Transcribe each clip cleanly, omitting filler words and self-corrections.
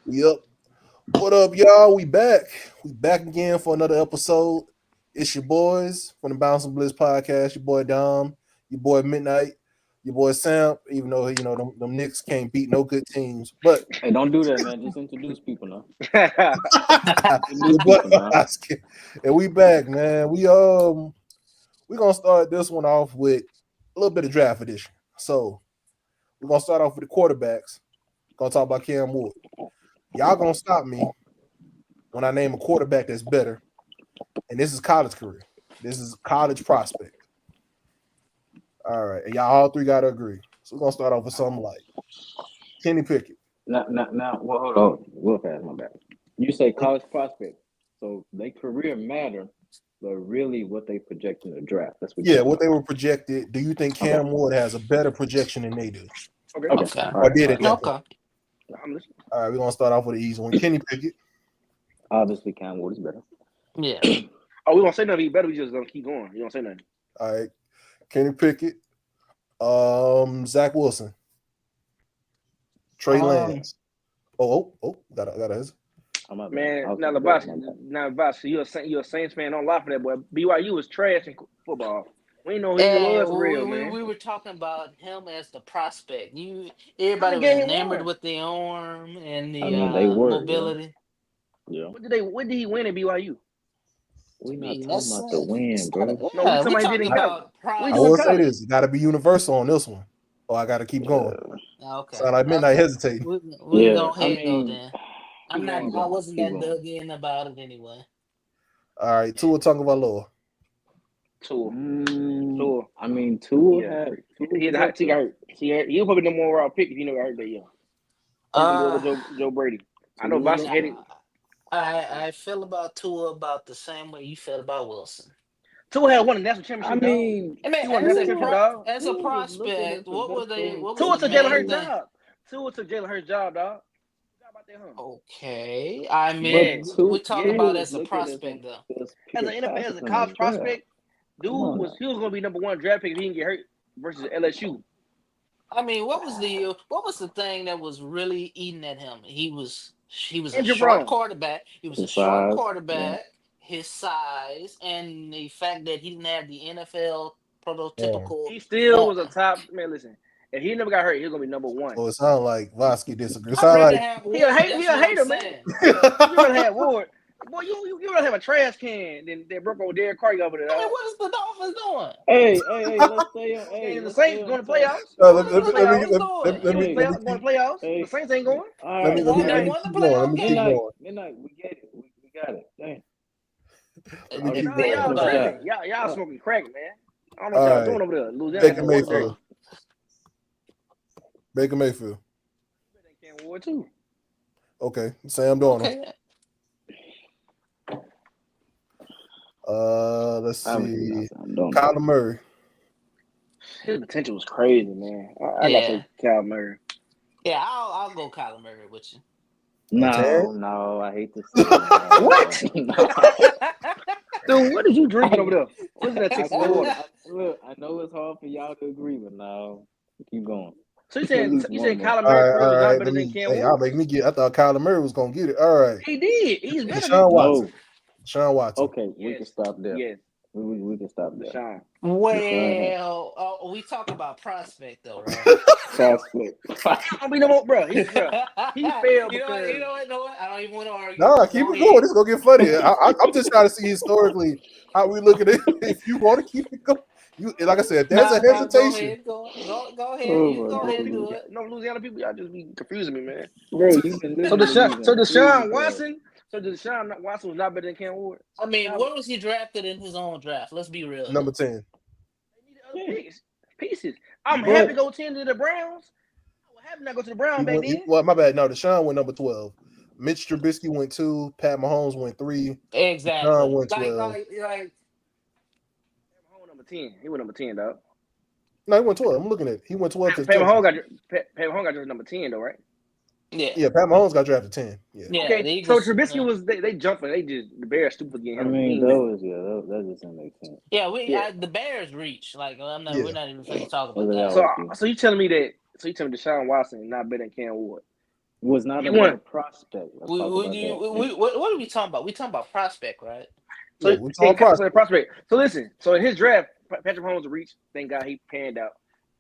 Yep. What up, y'all? We back. We back again for another episode. It's your boys from the Bouncing Blitz podcast. Your boy Dom, your boy Midnight, your boy Sam. Even though them Knicks can't beat no good teams, but Hey, don't do that, man. Just introduce people now. your boy Oscar. And we back, man. We gonna start this one off with a little bit of draft edition. So we're gonna start off with the quarterbacks. Gonna talk about Cam Ward. Y'all gonna stop me when I name a quarterback that's better, and this is college career. This is college prospect. All right, and y'all all three gotta agree. So we're gonna start off with something like Kenny Pickett. Now, well, hold on. Real fast, my bad. You say college prospect, so their career matter, but really what they project in the draft. That's what. Yeah, what they were projected. Do you think Cam Ward has a better projection than they do? Okay. Or did it? Okay. All right, we're gonna start off with the easy one. Kenny Pickett. Obviously, Cam Ward is better. Yeah. Oh, we won't say nothing better. We just gonna keep going. You don't say nothing. All right, Kenny Pickett. Zach Wilson. Trey Lance. Oh, got his. Man, now Labasha, you're a Saints fan. Don't lie for that, boy. BYU was trash in football. We know who he was for real, man. We were talking about him as the prospect. Everybody was enamored with the arm and the mobility. Yeah. What did he win at BYU? We're not talking about the win, bro. No, somebody didn't about I will say this: it got to be universal on this one, or I got to keep going. Okay. Sound like Midnight hesitating. We don't hate no then. I wasn't that dug in about it anyway. All right, Tua Tagovailoa. Tua. I mean, Tua he got hurt. He was probably the more overall pick if he never hurt that young. Joe Brady. I know Boston had it. I feel about Tua about the same way you felt about Wilson. Tua had won a national championship. I mean, as a prospect, what were they? Tua took Jalen Hurts' job. Tua took Jalen Hurts' job, dog. Okay, I mean, we're talking about as a prospect though. As a college prospect, he was going to be number one draft pick if he didn't get hurt versus LSU. I mean, what was the thing that was really eating at him? He was a short quarterback. He was a short quarterback. His size and the fact that he didn't have the NFL prototypical. He still was a top man. Listen, if he never got hurt, he was gonna be number one. Oh, it sounds like Vosky disagrees. It sounds like he a hater, man. You gotta have Ward. Boy, you gotta have a trash can. Then broke over Derek Carr over there. I mean, what is the Dolphins doing? Hey, let's stay on. Hey, the Saints going to playoffs. Let me going to playoffs. The Saints ain't going. All right, let me keep going. Midnight, we get it. We got it. Dang. Y'all smoking crack, man. I don't know what y'all doing over there. Louisiana. Baker Mayfield. Cam Ward too. Okay, Sam Darnold. Let's see. Kyler Murray. His potential was crazy, man. I got to Kyler Murray. Yeah, I'll go Kyler Murray with you. No, I hate this. What? Dude, what did you drinking over there? What's that Texas water? Look, I know it's hard for y'all to agree, but no, keep going. So you said Kyler Murray was not better than Cam Ward? Y'all make me I thought Kyler Murray was gonna get it. All right. He did. He's better than Sean Watson. Okay, we can stop there. Yes. We can stop there. Sean. Well, we talk about prospect though, right? Prospect. I mean, no more, bro. He failed because you know what? I don't even want to argue. No, keep it going. This is gonna get funny. I'm just trying to see historically how we look at it. If you want to keep it going, like I said, there's a hesitation. Go ahead. You go ahead and do it. No, Louisiana people, y'all just be confusing me, man. Bro, So Deshaun Watson. So Deshaun Watson was not better than Cam Ward. I mean, where was he drafted in his own draft? Let's be real. Number 10. They need other pieces. I'm happy to go 10 to the Browns. I was happy to not go to the Browns back then. Well, my bad. No, Deshaun went number 12. Mitch Trubisky went 2. Pat Mahomes went 3. Exactly. Deshaun went 12. Mahomes number 10. He went number 10, dog. No, he went 12. I'm looking at it. He went 12. Pat Mahomes got just number 10, though, right? Yeah, Pat Mahomes got drafted 10. Yeah. Okay, so Trubisky was they jumping. The Bears stupid getting him. I mean, that just doesn't make sense. Yeah, the Bears reach. Like we're not even going to talk about that. So you telling me Deshaun Watson is not better than Cam Ward? Was not a prospect. What are we talking about? We talking about prospect, right? So yeah, we talking prospect. So listen. So in his draft, Patrick Mahomes reach. Thank God he panned out.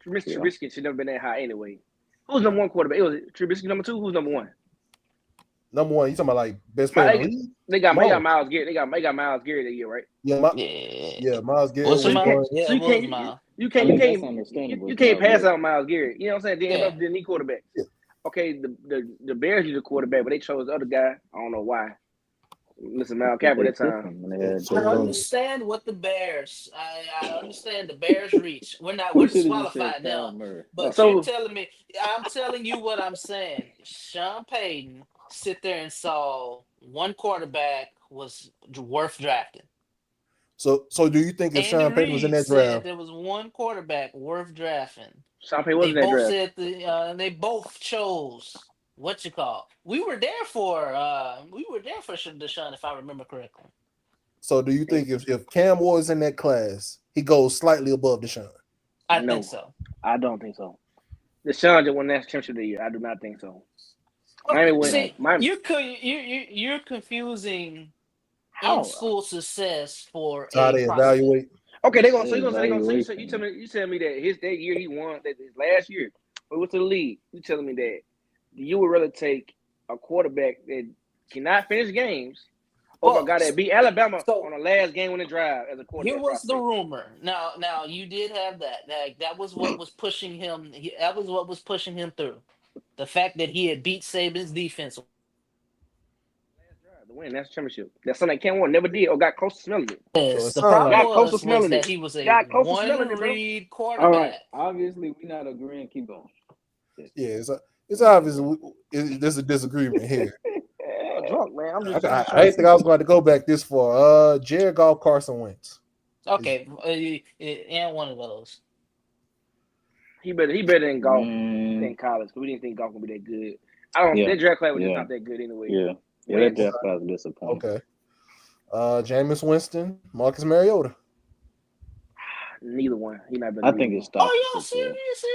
Trubisky should never been that high anyway. Who's number one quarterback? It was Trubisky number 2. Who's number 1? Number 1. You talking about like best player in the league? They got Myles Garrett. They got Myles Garrett that year, right? Yeah, Myles Garrett. You can't pass out Myles Garrett. You know what I'm saying? Didn't need quarterback. Yeah. Okay, the Bears used a quarterback, but they chose the other guy. I don't know why. Listen, Mal Capper that time. I understand what the Bears. I understand the Bears reach. We're disqualified now. But you're telling me. I'm telling you what I'm saying. Sean Payton sit there and saw one quarterback was worth drafting. So do you think if Sean Payton was in that draft, there was one quarterback worth drafting? Sean Payton was in that draft. They both chose. What you call? We were there for Deshaun, if I remember correctly. So do you think if Cam Ward's in that class, he goes slightly above Deshaun? I think so. I don't think so. Deshaun just won that championship of the year. I do not think so. You're confusing in school success for how they evaluate. Okay, you tell me that that year he won, that his last year, but what's the league? You telling me that you would rather take a quarterback that cannot finish games over a guy that beat Alabama on the last game winning drive as a quarterback? Here was the rumor. Now you did have that. That was what was pushing him. That was what was pushing him through. The fact that he had beat Saban's defense. To win that championship. That's something that Cam Ward never did or got close to smelling it. Yes, the problem was that he was a one-read quarterback. All right, obviously we're not agreeing. Keep going. Yeah, it's obvious there's a disagreement here. Drunk, man. I didn't think I was going to go back this far. Jared Goff, Carson Wentz. Okay, and one of those. He better than Goff than college because we didn't think Goff would be that good. That draft class was just not that good anyway. Yeah, that draft class was disappointing. Okay. Jameis Winston, Marcus Mariota. Neither one. He not been. I think it's stopped. Oh, y'all serious?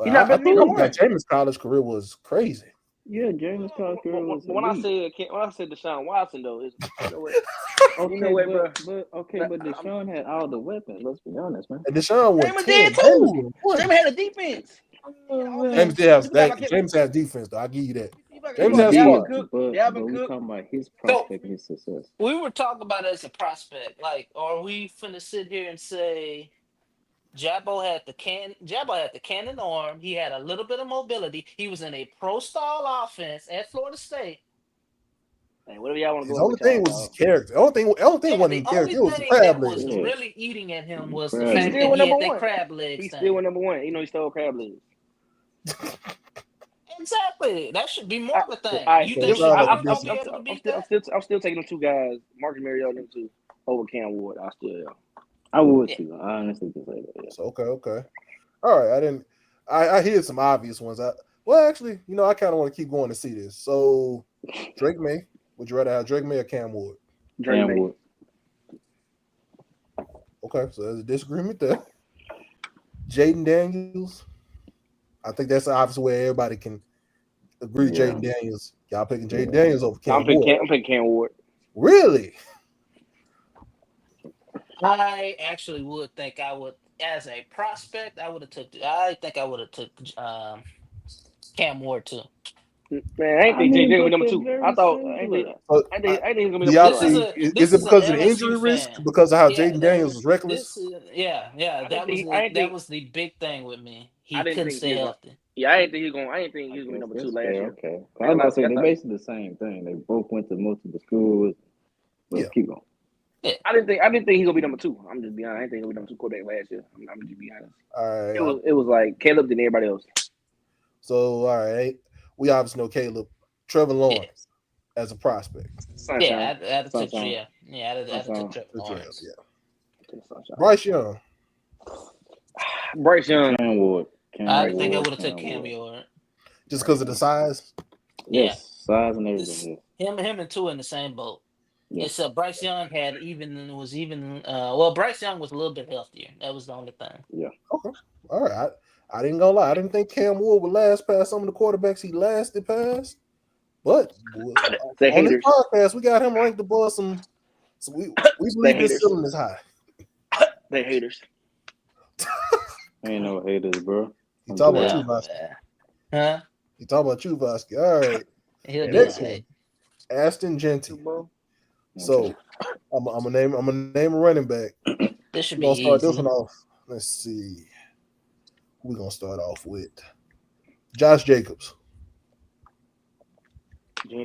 He not been neither one. Jameis' college career was crazy. Yeah, James college career was. When I said Deshaun Watson though, it's but Deshaun had all the weapons. Let's be honest, man. And Deshaun was too. James had a defense. James has defense though. I give you that. James has squad. But we're talking about his prospect and his success. We were talking about it as a prospect. Like, are we finna sit here and say Jabbo had the cannon arm. He had a little bit of mobility. He was in a pro-style offense at Florida State. Hey, whatever y'all want to go. The only thing was his character. The only thing wasn't his character. It was the crab legs. What was really eating at him was the fact that he had that crab legs. He still went number 1. You know, he stole crab legs. Exactly. That should be more of a thing. I'm still taking them 2 guys, Marcus Mariota and them 2, over Cam Ward. I would too. I honestly can say that. Yeah. So, okay. All right. I hear some obvious ones. Actually, I kind of want to keep going to see this. So, Drake May. Would you rather have Drake May or Cam Ward? Cam Ward. Okay, so there's a disagreement there. Jaden Daniels. I think that's the obvious way everybody can agree. Yeah. Jaden Daniels. Y'all picking Jaden Daniels over Cam Ward. I'm picking Cam Ward. Really? I actually would think I would, as a prospect, I think I would have took Cam Ward too. Man, I think Jaden was number 2. I think he was gonna be number 2. Is it because of the injury risk? Because of how Jaden Daniels was reckless? That was the big thing with me. He couldn't stay healthy. Yeah, I didn't think he was gonna be number 2 last year. Okay. I was about to say they basically the same thing. They both went to multiple schools. Let's keep going. Yeah. I didn't think he was gonna be number 2. I'm just being honest. I didn't think he was number 2 quarterback last year. I'm just being honest. All right. It was like Caleb than everybody else. So all right, we obviously know Caleb. Trevor Lawrence as a prospect. Yeah, I'd have took Trevor Lawrence. Yeah. Bryce Young. Cam Ward. I think I would have took Cam Ward. Just because of the size? Yes, size and everything. Him and Tua in the same boat. Yeah. Except Bryce Young Bryce Young was a little bit healthier. That was the only thing. Yeah. Okay. All right. I didn't gonna lie. I didn't think Cam Ward would last past some of the quarterbacks he lasted past. But on this podcast, we got him ranked above some. So we believe his ceiling is high. They haters. Ain't no haters, bro. He talking about you, Vosky. Huh? He talking about you, Vosky. All right. Next one, Aston Genty. So I'm gonna name a running back. This should We're be gonna start easy. this one off. Let's see. Who we gonna start off with? Josh Jacobs. Yeah,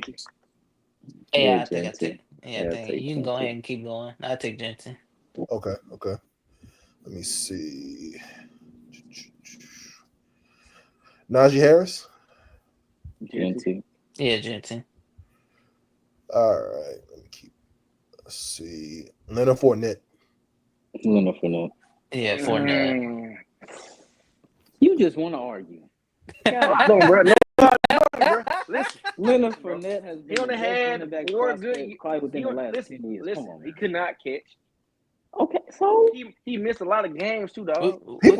Yeah, I think I Genty. take. Yeah, I think take you can go Genty. ahead and keep going. I take Jensen. Okay. Let me see. Najee Harris. Genty. Yeah, Jensen. All right. Let's see. Leonard Fournette. Leonard Fournette. Yeah, Fournette. You just want to argue. No, bro. Listen, Leonard Fournette has been he only had four good. probably within the last 10 years. Listen, Come on, he man. could not catch. Okay, so He missed a lot of games too, dog.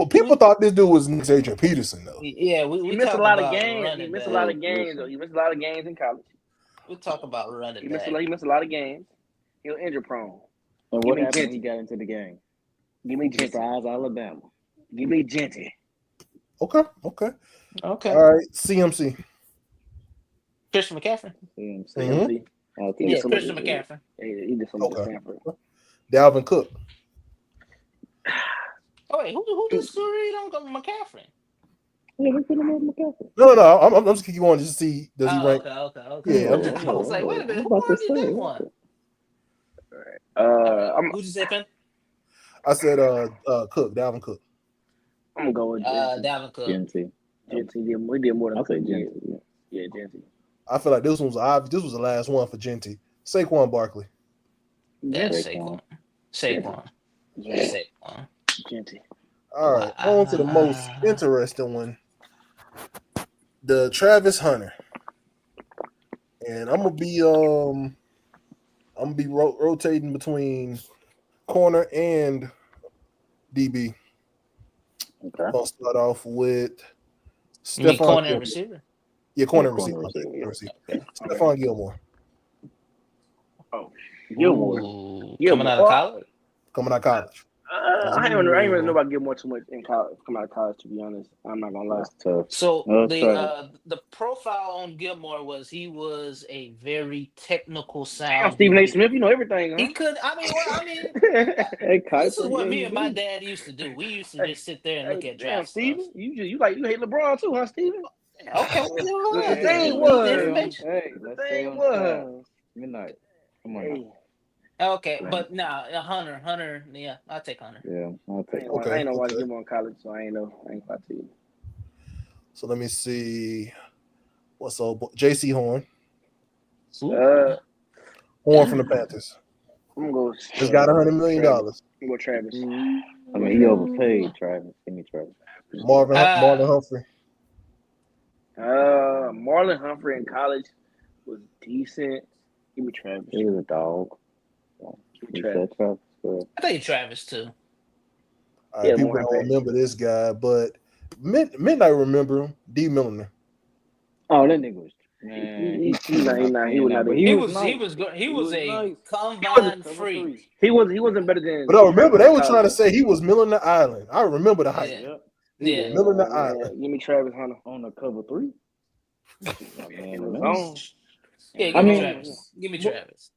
People thought this dude was Nick Adrian Peterson though. Yeah, He we missed a talk lot of about games. running He missed a back. lot of games. Though. He missed a lot of games in college. We talk about running He back. missed a lot of games. He was injury prone. and Give what me happened when Genty. he got into the game? Give me Genty. Surprise, Alabama. Give me Genty. Okay. Okay. All right. CMC. Christian McCaffrey. Mhm. Yeah, Christian McCaffrey. He did something at Stanford. Dalvin Cook. Oh wait, who just read on McCaffrey? Yeah, we put him on McCaffrey. No. I'm just keep going just to see does he rank. Okay. Yeah, I was like, wait a minute, who already did one? Who'd you say, Finn? I said Cook, Dalvin Cook. I'm gonna go with Dalvin Cook. Genty. We did more than I'll say Genty. Yeah, Genty. I feel like this was the last one for Genty. Saquon Barkley. Yeah, Saquon. Genty. All right, on to the most interesting one. The Travis Hunter. And I'm gonna be rotating between corner and DB. Okay. I'll start off with You mean Stephon corner and Gilmore. receiver? Yeah, corner and Corner receiver. Okay. Stephon Gilmore. Gilmore. Coming out of college? Coming out of college. I ain't really know about Gilmore too much in college. Coming out of college, to be honest, I'm not gonna lie. That's tough. So Okay. the profile on Gilmore was he was a very technical sound. Stephen A. Smith, you know everything, huh? He could. I mean, Hey, this is what me and my dad used to do. We used to just sit there and look at draft stuff. Steven, you hate LeBron too, huh, Steven? Okay, The thing was, Midnight. Come on. Okay, but Hunter, yeah, I'll take Hunter. Yeah, I'll take. I ain't know why to give him on college, so I ain't about to. So let me see. What's up? J.C. Horn. Horn from the Panthers. I'm gonna go. Just got $100 million. I'm gonna go Travis. I mean, he overpaid Travis. Give me Travis. Marlon Humphrey. Marlon Humphrey in college was decent. Give me Travis. He was a dog. Travis. I think Travis too. People don't remember this guy, but Midnight remember him. D. Milliner. Oh, that nigga was. Man, He was a combine freak. He wasn't better than. But I remember they were trying to say he was Milliner Island. I remember the hype. Yeah. Milliner Island. Give me Travis Hunter on the cover 3. Give me Travis.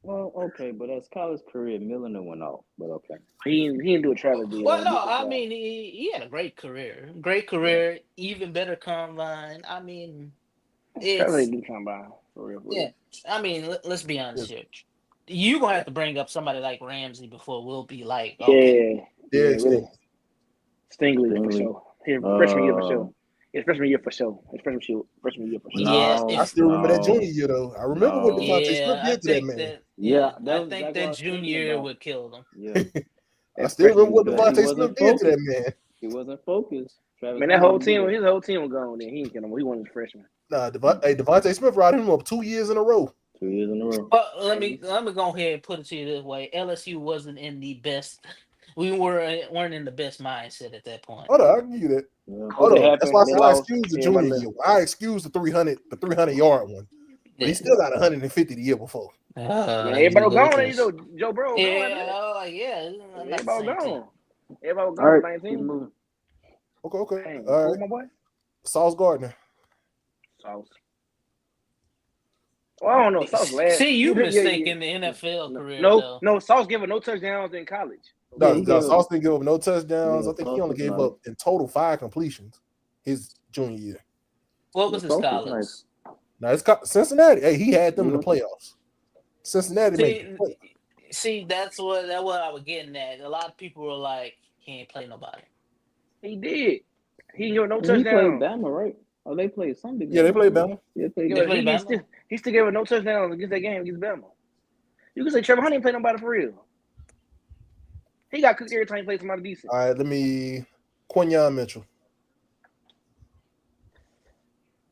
Well, okay, but as college career, Milliner went off. But okay, he didn't do a Travis deal. Well, no, I mean he had a great career, even better combine. I mean, Travis didn't do combine for real. Yeah, I mean, let's be honest here. You're gonna have to bring up somebody like Ramsey before we'll be like, okay. Yeah. Stingley for sure. Here, freshman year for sure. It's freshman year for sure. Yeah, I still remember that junior year though. I remember what Devontae Smith did to that man. I think that junior year would kill them. Yeah, I still remember what Devontae Smith did to that man. He wasn't focused. Man, his whole team was gone. Then he ain't getting him. He wasn't a freshman. Nah, Devontae Smith riding him up 2 years in a row. 2 years in a row. But let me go ahead and put it to you this way: LSU wasn't in the best. We weren't in the best mindset at that point. Hold on, I can give you that. Hold on. That's why I said I excuse the junior year. I excuse the 300-yard one. But he still got 150 the year before. Everybody gone, Joe Burrow. Yeah. Everybody gone. Everybody gone. 19. Okay. Hey, all right. My boy. Sauce Gardner. Sauce. Well, I don't know. Sauce last. See, you mistaken the NFL career. No. Sauce gave up no touchdowns in college. No, Sauce didn't give up no touchdowns. I think he only gave up in total 5 completions his junior year. What was his college? Now it's Cincinnati. Hey, he had them in the playoffs. Cincinnati made the playoffs. See, that's what I was getting at. A lot of people were like, he ain't play nobody. He did. He got no touchdowns. He played Bama, right? Oh, they played Sunday. Yeah, they played Bama. Yeah, he still gave up no touchdowns against that game against Bama. You can say Trevor Hunt ain't play nobody for real. He got cooked every time he played somebody decent. All right, Quinyon Mitchell.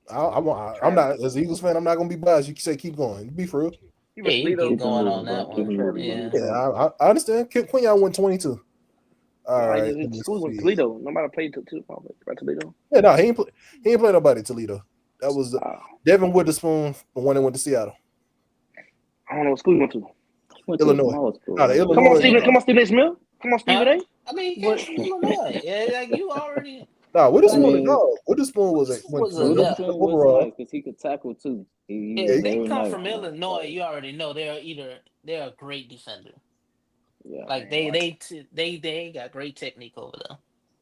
I'm not, as an Eagles fan, I'm not going to be biased. You can say keep going. Be for real. Yeah, you keep going on that one. Yeah, I understand. Quinyon went 22. All right. School went Toledo. Nobody played Toledo. Yeah, no, he ain't play nobody at Toledo. That was Devin Witherspoon, the one that went to Seattle. I don't know what school he went to. Illinois. Illinois. Come on, Stephen Smith. Come on, Stephen A. I mean, Illinois. Yeah, like you already. No, Witherspoon. Witherspoon was overall because he could tackle too. They come from Illinois. You already know they're a great defender. Yeah, like they got great technique over there.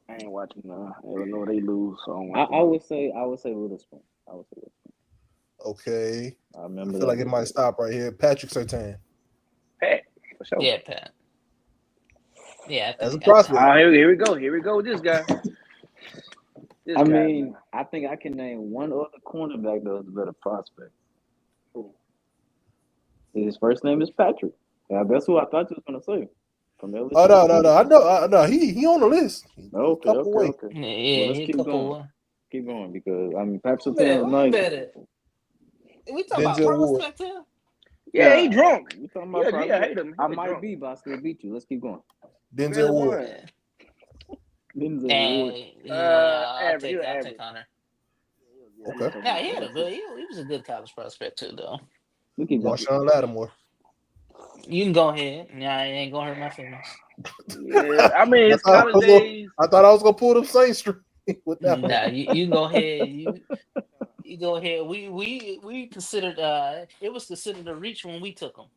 I ain't watching Illinois. They lose. So I would say Witherspoon. Okay. I remember. I feel like it might stop right here. Patrick Surtain. Pat, for sure. Yeah, Pat. Yeah, as a prospect. Here we go. Here we go with this guy. I think I can name one other cornerback that was a better prospect. His first name is Patrick. Yeah, that's who I thought you was gonna say. Oh no! I know. He on the list. Okay. Yeah, let's keep going. Keep going because Patrick Surtain was nice. We talking about prospect here? Yeah, he drunk. We talking about prospect. Yeah, I hate him. I might be, but I still beat you. Let's keep going. Denzel Ward. I'll take Connor. Okay. Yeah, he was a good college prospect too, though. Marshawn Lattimore. You can go ahead. Yeah, I ain't gonna hurt my feelings. Yeah, it's college days. I thought I was gonna pull the Saints streak with that. Nah, you go ahead. You go ahead. We considered it was considered a reach when we took them.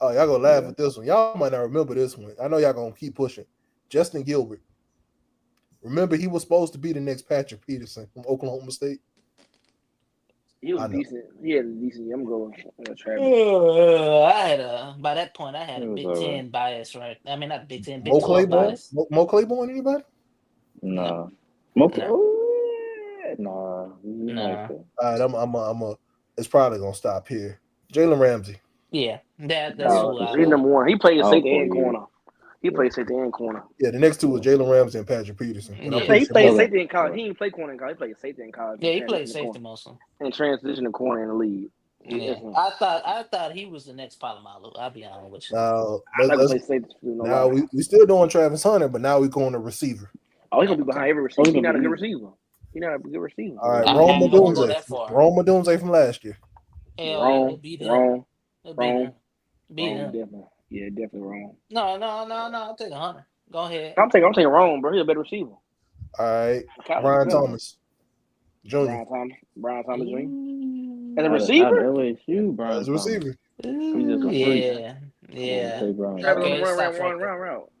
Oh, y'all gonna laugh at this one. Y'all might not remember this one. I know y'all gonna keep pushing. Justin Gilbert. Remember, he was supposed to be the next Patrick Peterson from Oklahoma State. He was decent. He had a decent. I'm going. By that point, I had a Big Ten bias, right? I mean, not Big Ten. Big Mo 12 Claiborne? bias. Mo Claiborne? Anybody? Nah. Nah. I'm it's probably gonna stop here. Jalen Ramsey. Yeah, that's who I. He's number one. He played safety and corner. He played safety and corner. Yeah, the next two was Jalen Ramsey and Patrick Peterson. He played safety in college. He didn't play corner in college. He played safety in college. Yeah, he played safety mostly. And transition to corner in the league. Yeah, I thought he was the next Palomalu. I'll be honest with you. Now we still doing Travis Hunter, but now we're going to receiver. Oh, he's gonna be behind every receiver. He's not a good receiver. All right, Rome Odunze from last year. Wrong. Beat him. Definitely wrong. No. I'll take Hunter. Go ahead. I'm taking wrong, bro. He's a better receiver. All right, Brian Thomas Jr. Brian Thomas Jr. As a receiver? As a receiver. Yeah. Run.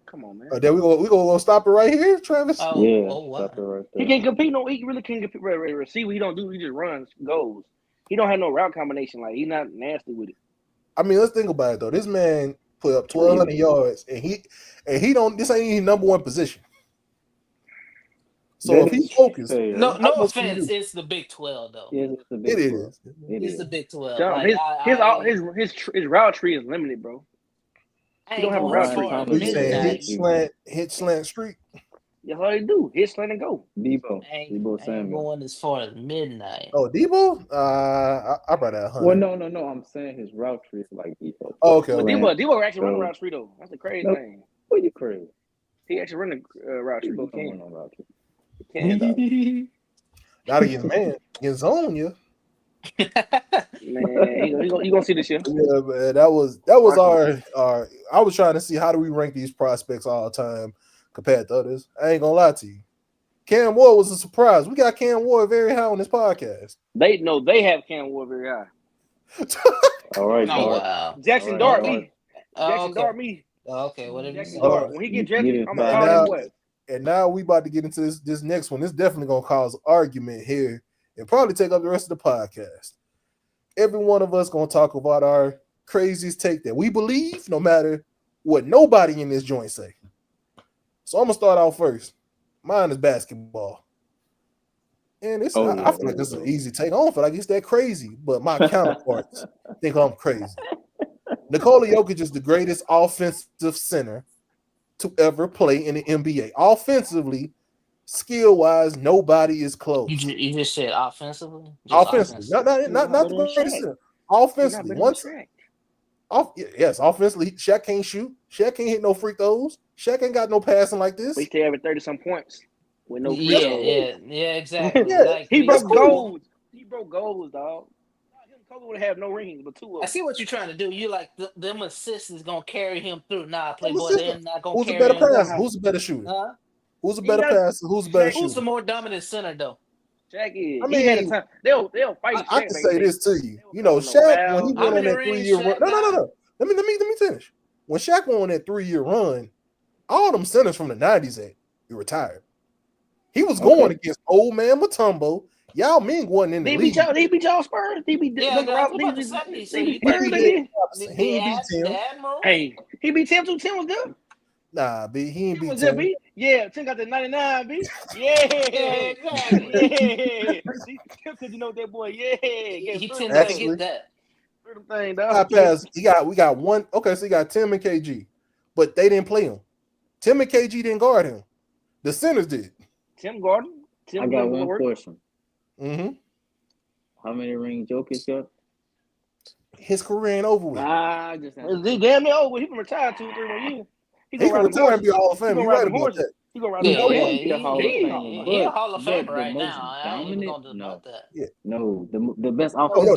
Come on, man. Then we go stop it right here, Travis. Stop it right there. He can't compete. No, he really can't compete. Receiver, he don't do. He just runs, goes. He don't have no route combination. Like he's not nasty with it. I mean, let's think about it though. This man put up 1,200 yards, and he don't. This ain't his number one position. So if he's focused, no offense, it's the Big 12 though. Yeah, it's the Big 12. It's the Big 12. His route tree is limited, bro. He don't have a route tree. You saying hit slant streak? That's all they do. Hit slant and go. Debo Samuel. Going as far as midnight. Oh, Debo? I brought that 100. Well, no. I'm saying his route tree is like Debo. Oh, okay. But Debo actually run a route tree though. That's the crazy thing. What you crazy? He actually run a route tree. Not against man, against zone, yeah. Man, you gonna see this year. Yeah, man, that was our. I was trying to see how do we rank these prospects all time compared to others. I ain't gonna lie to you. Cam Ward was a surprise. We got Cam Ward very high on this podcast. They have Cam Ward very high. All right, wow. Jackson Dart me. Jackson okay. Dart me. Okay, whatever. Jackson Dart. When he get drafted, I'm gonna call him what? And now we about to get into this next one. This definitely gonna cause argument here and probably take up the rest of the podcast. Every one of us gonna talk about our craziest take that we believe, no matter what nobody in this joint say. So I'm gonna start out first. Mine is basketball. And I feel like this is an easy take. I don't feel like it's that crazy, but my counterparts think I'm crazy. Nikola Jokic is the greatest offensive center to ever play in the NBA. Offensively, skill-wise, nobody is close. You just said offensively? Offensively. Not the greatest center. Offensively. Yes, offensively, Shaq can't shoot. Shaq can't hit no free throws. Shaq ain't got no passing like this. We still having 30-some points with no free throws. Yeah, exactly. Yeah. Like, he broke goals. He broke goals, dog. Kobe would have no rings, but 2 of them. I see what you're trying to do. You like them assists is gonna carry him through. Nah, Playboy, they're not gonna carry him. Who's a better passer? Who's a better shooter? Huh? Who's a better passer? Who's a better shooter? Who's the more dominant center though? Shaq is. I mean, he had a time. They'll fight. I can say this to you. You know, Shaq when he went on that 3-year run. No. Let me finish. When Shaq went on that 3-year run, all them centers from the 90s he retired. He was going against old man Mutombo. Yao Ming wasn't in the league. He beat y'all Spurs. He beat Tim. Hey, he beat Tim too. Tim was good. Nah, B, he ain't beat Tim. Yeah, Tim got the 99, B. Yeah. Tim said you know that boy. Yeah. He tended to get that. Thing, dog. We got one. Okay, so you got Tim and KG, but they didn't play him. Tim and KG didn't guard him. The centers did. Tim guarded. I got one question. Mm-hmm. How many rings Jokic got? His career ain't over with. He damn near over. He can retire 2 or 3 more years. He can retire and be Hall of Fame. You right about that? He gonna ride He's the Hall of Fame right now. I ain't even gonna debate that. Yeah. No, the best offensive.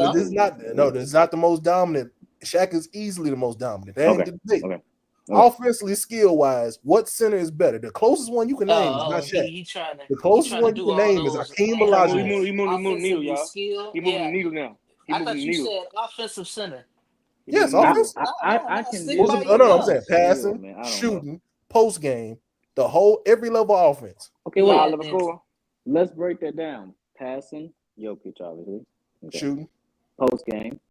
No, this is not the most dominant. Shaq is easily the most dominant. That ain't the debate. Okay. Offensively, skill-wise, what center is better? The closest one you can name is not Shaq. The closest one you can name is Hakeem Olajuwon. He moving the needle, y'all. He moving the needle now. I thought you said offensive center. Yes, offensive. I can do. I'm saying passing, shooting, post game, every level of offense. Okay, let's break that down. Passing, Jokic, obviously. Okay. Shooting, post game.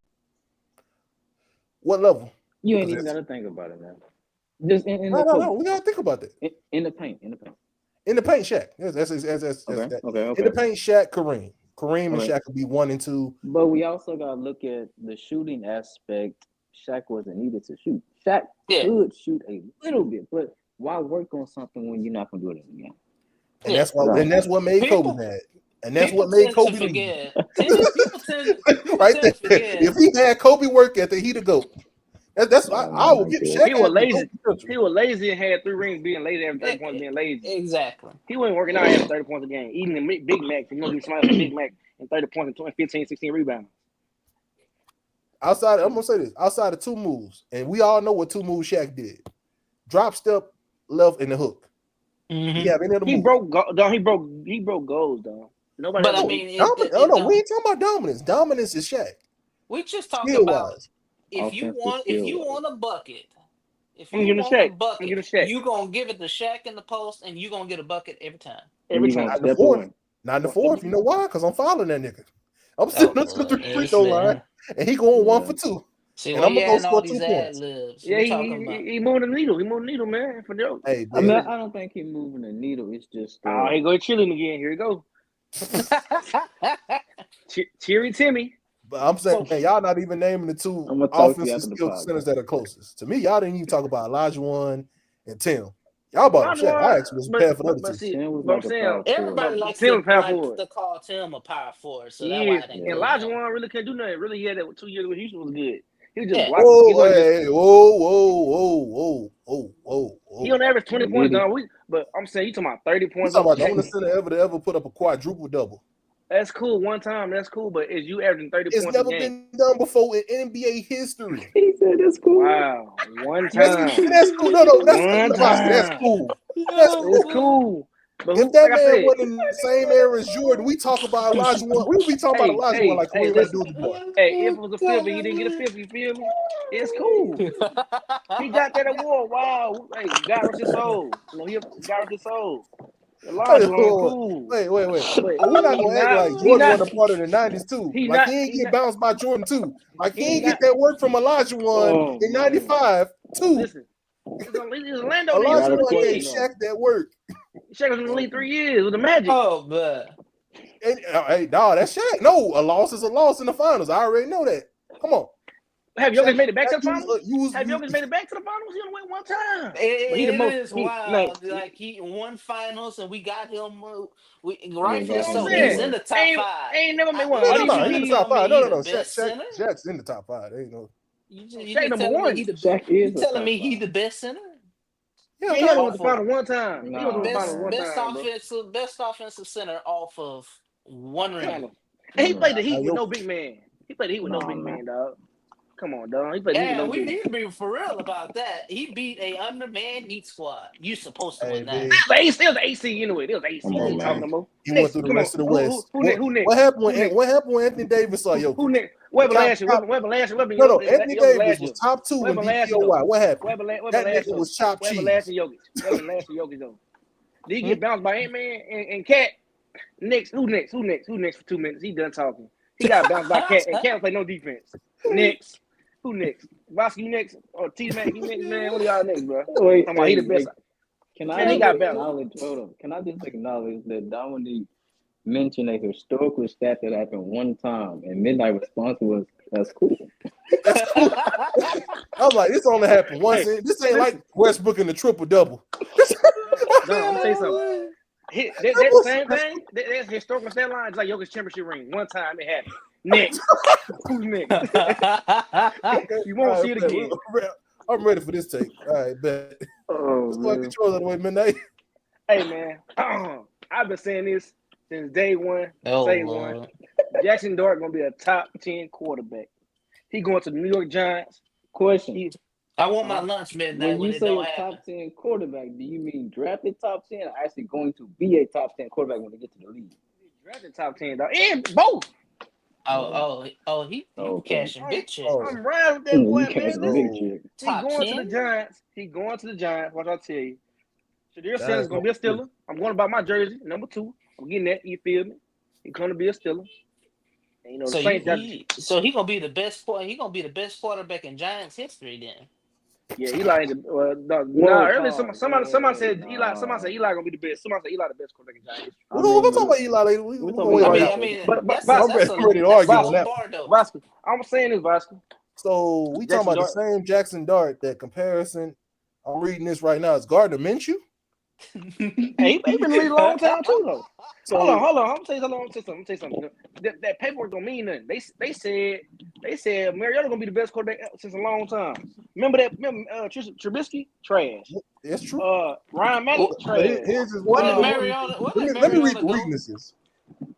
What level? You ain't even gotta think about it, man. Just in no. We gotta think about that. In the paint. In the paint, Shaq. That's okay. In the paint, Shaq, Kareem. Kareem and Shaq could be 1 and 2. But we also gotta look at the shooting aspect. Shaq wasn't needed to shoot. Shaq could shoot a little bit, but why work on something when you're not gonna do it in the game? And that's what made Kobe mad. And that's what made Kobe leave. Right there. If he had Kobe work ethic, he'd have go. That's I will give Shaq. He was lazy. He was lazy and had 3 rings being lazy after 30 points being lazy. Exactly. He wasn't working out after 30 points a game. Eating the Big Mac. You know, he was smiling at Big Mac and 30 points and 15, 16 rebounds. I'm gonna say this. Outside of 2 moves, and we all know what 2 moves Shaq did. Drop step, left, and the hook. Mm-hmm. He have any other He move? He broke goals, though. Nobody. But I mean, we ain't talking about dominance. Dominance is Shaq. We just talking about if you want a bucket, you're gonna give it to Shaq in the post, and you're gonna get a bucket every time. Every time. Not in the fourth. You know why? Because I'm following that nigga. I'm sitting up to the 3 free throw line, and he going 1 for 2. See, and I'm gonna go score 2 points. Yeah, he moving the needle. He moving the needle, man. For joke. Hey, I don't think he's moving the needle. It's just. He go chilling again. Here he go. Cheery Timmy. But I'm saying, man, y'all not even naming the 2 offensive skill centers that are closest. To me, y'all didn't even talk about Olajuwon and Tim. Y'all bought Shaq. I actually was prepared for the other 2. But I'm saying, everybody likes to call Tim a power forward. So that's why I think Olajuwon really couldn't do nothing. Really, he had that 2 years with Houston was good. He just whoa. He on average 20 points, dog. But I'm saying you talking about 30 points. You talking about the only center ever to ever put up a quadruple double. That's cool one time. That's cool, but is you averaging 30 points a game? It's never been done before in NBA history. He said that's cool. Wow, one time. That's cool. No, that's cool. It's cool. But if that man wasn't in the same era as Jordan, we talk about Elijah one. We would be talking about Elijah one like Kareem Abdul-Jabbar. Hey, if it was a fifth, he didn't get a fifth. You feel me? It's cool. He got that award. Wow. Hey, God rest his soul. He God rest his soul. Elijah cool. Wait. We're not gonna act like Jordan was a part of the 90s too. He ain't get bounced by Jordan too. Like he ain't get that work from Elijah one in 95 too. Listen, it's Orlando. Elijah one gave Shaq that work. Shaq was in the league 3 years with the Magic. Oh, but hey, dog, that's Shaq. No, a loss is a loss in the finals. I already know that. Come on. Have Jokic made it back to the finals? Have Jokic made it back to the finals? He only went one time. It is wild. Like he won finals, and we got him. Rightfully so. He's in the top 5. Ain't never made one. No, he's in the top 5. No. Shaq's in the top 5. There you go. Shaq number 1. You telling me he's the best center? Yeah, he only went to the final one time. He went to the final one time. Best offensive center off of one ring. And he played the Heat with no big man. He played the Heat with no big man, dog. Come on, dog. We need to be for real about that. He beat a undermanned Heat squad. You supposed to win that. But he still the AC anyway. It was AC. He went through the rest of the West. Who next? What happened when Anthony Davis saw Jokic? Who next? Weber last year. No, Anthony Davis was top 2 in DPOY. What happened? That nigga was chopped cheese. Weber last year Jokic though. Did he get bounced by Ant-Man and Cat? Who next for 2 minutes? He done talking. He got bounced by Cat and Cat play no defense. Next. Who next? Bosky, you next? Or T-Mac, you next, man? What are y'all next, bro? Wait, he the best. Can I just acknowledge that Dominique mentioned a historical stat that happened one time, and Midnight response was, "That's cool." That's cool. I was like, this only happened once. This ain't like Westbrook in the triple double. No, I'm gonna say something. That same thing. That's historical stat line. It's like Jokic's championship ring. One time it happened. Next. Who's next? You won't see it again. I'm ready for this take. All right, bet. Let's go get yours out of the way, Midnight. Hey, man. I've been saying this since day one. One. Jackson Dart going to be a top 10 quarterback. He going to the New York Giants. Question. I want my lunch Midnight. When you say a top 10 quarterback, do you mean drafted top 10 or actually going to be a top 10 quarterback when they get to the league? Drafted top 10, dog. And both. He cashing big checks. I'm riding with that boy, man. He going to the Giants. What I tell you, Shadir Sanders gonna be a Steeler. I'm going about my jersey, number 2. I'm getting that. You feel me? He's gonna be a Steeler. And, so he gonna be the best. He gonna be the best quarterback in Giants history then. Yeah, Eli. Earlier somebody said Eli. Somebody said Eli gonna be the best. Somebody said Eli the best quarterback in Giants. We're gonna talk about Eli later. That's ready to argue on that. Vasco, I'm saying this, Vasco. So we talking about the same Jackson Dart. That comparison. I'm reading this right now. Is Gardner Minshew? Hey, he been in the league a long time too, though. So hold on. I'm gonna tell you something. That paperwork don't mean nothing. They said Mariota gonna be the best quarterback since a long time. Remember Trubisky? Trash. That's true. Ryan Mallett? Trash. Let me read the weaknesses.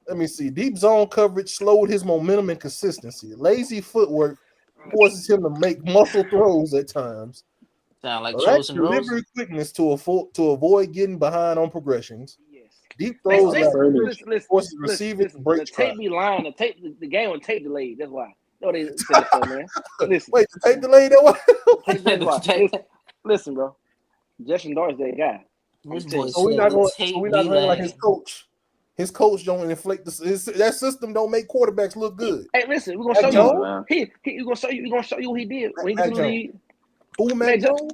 Let me see. Deep zone coverage slowed his momentum and consistency. Lazy footwork forces him to make muscle throws at times. Sound like delivery quickness to avoid getting behind on progressions. Yes. Deep throws forces receivers to break. The tape be lying. The game on tape delayed. That's why. No, they said so, man. Listen. Wait, the tape delayed that one? Listen, bro. Jackson Dart's that guy. So we're not going like his coach. His coach don't inflate that system. Don't make quarterbacks look good. Hey, listen, we're gonna show you. We're gonna show you what he did when he was in the league. Who, Mac Jones?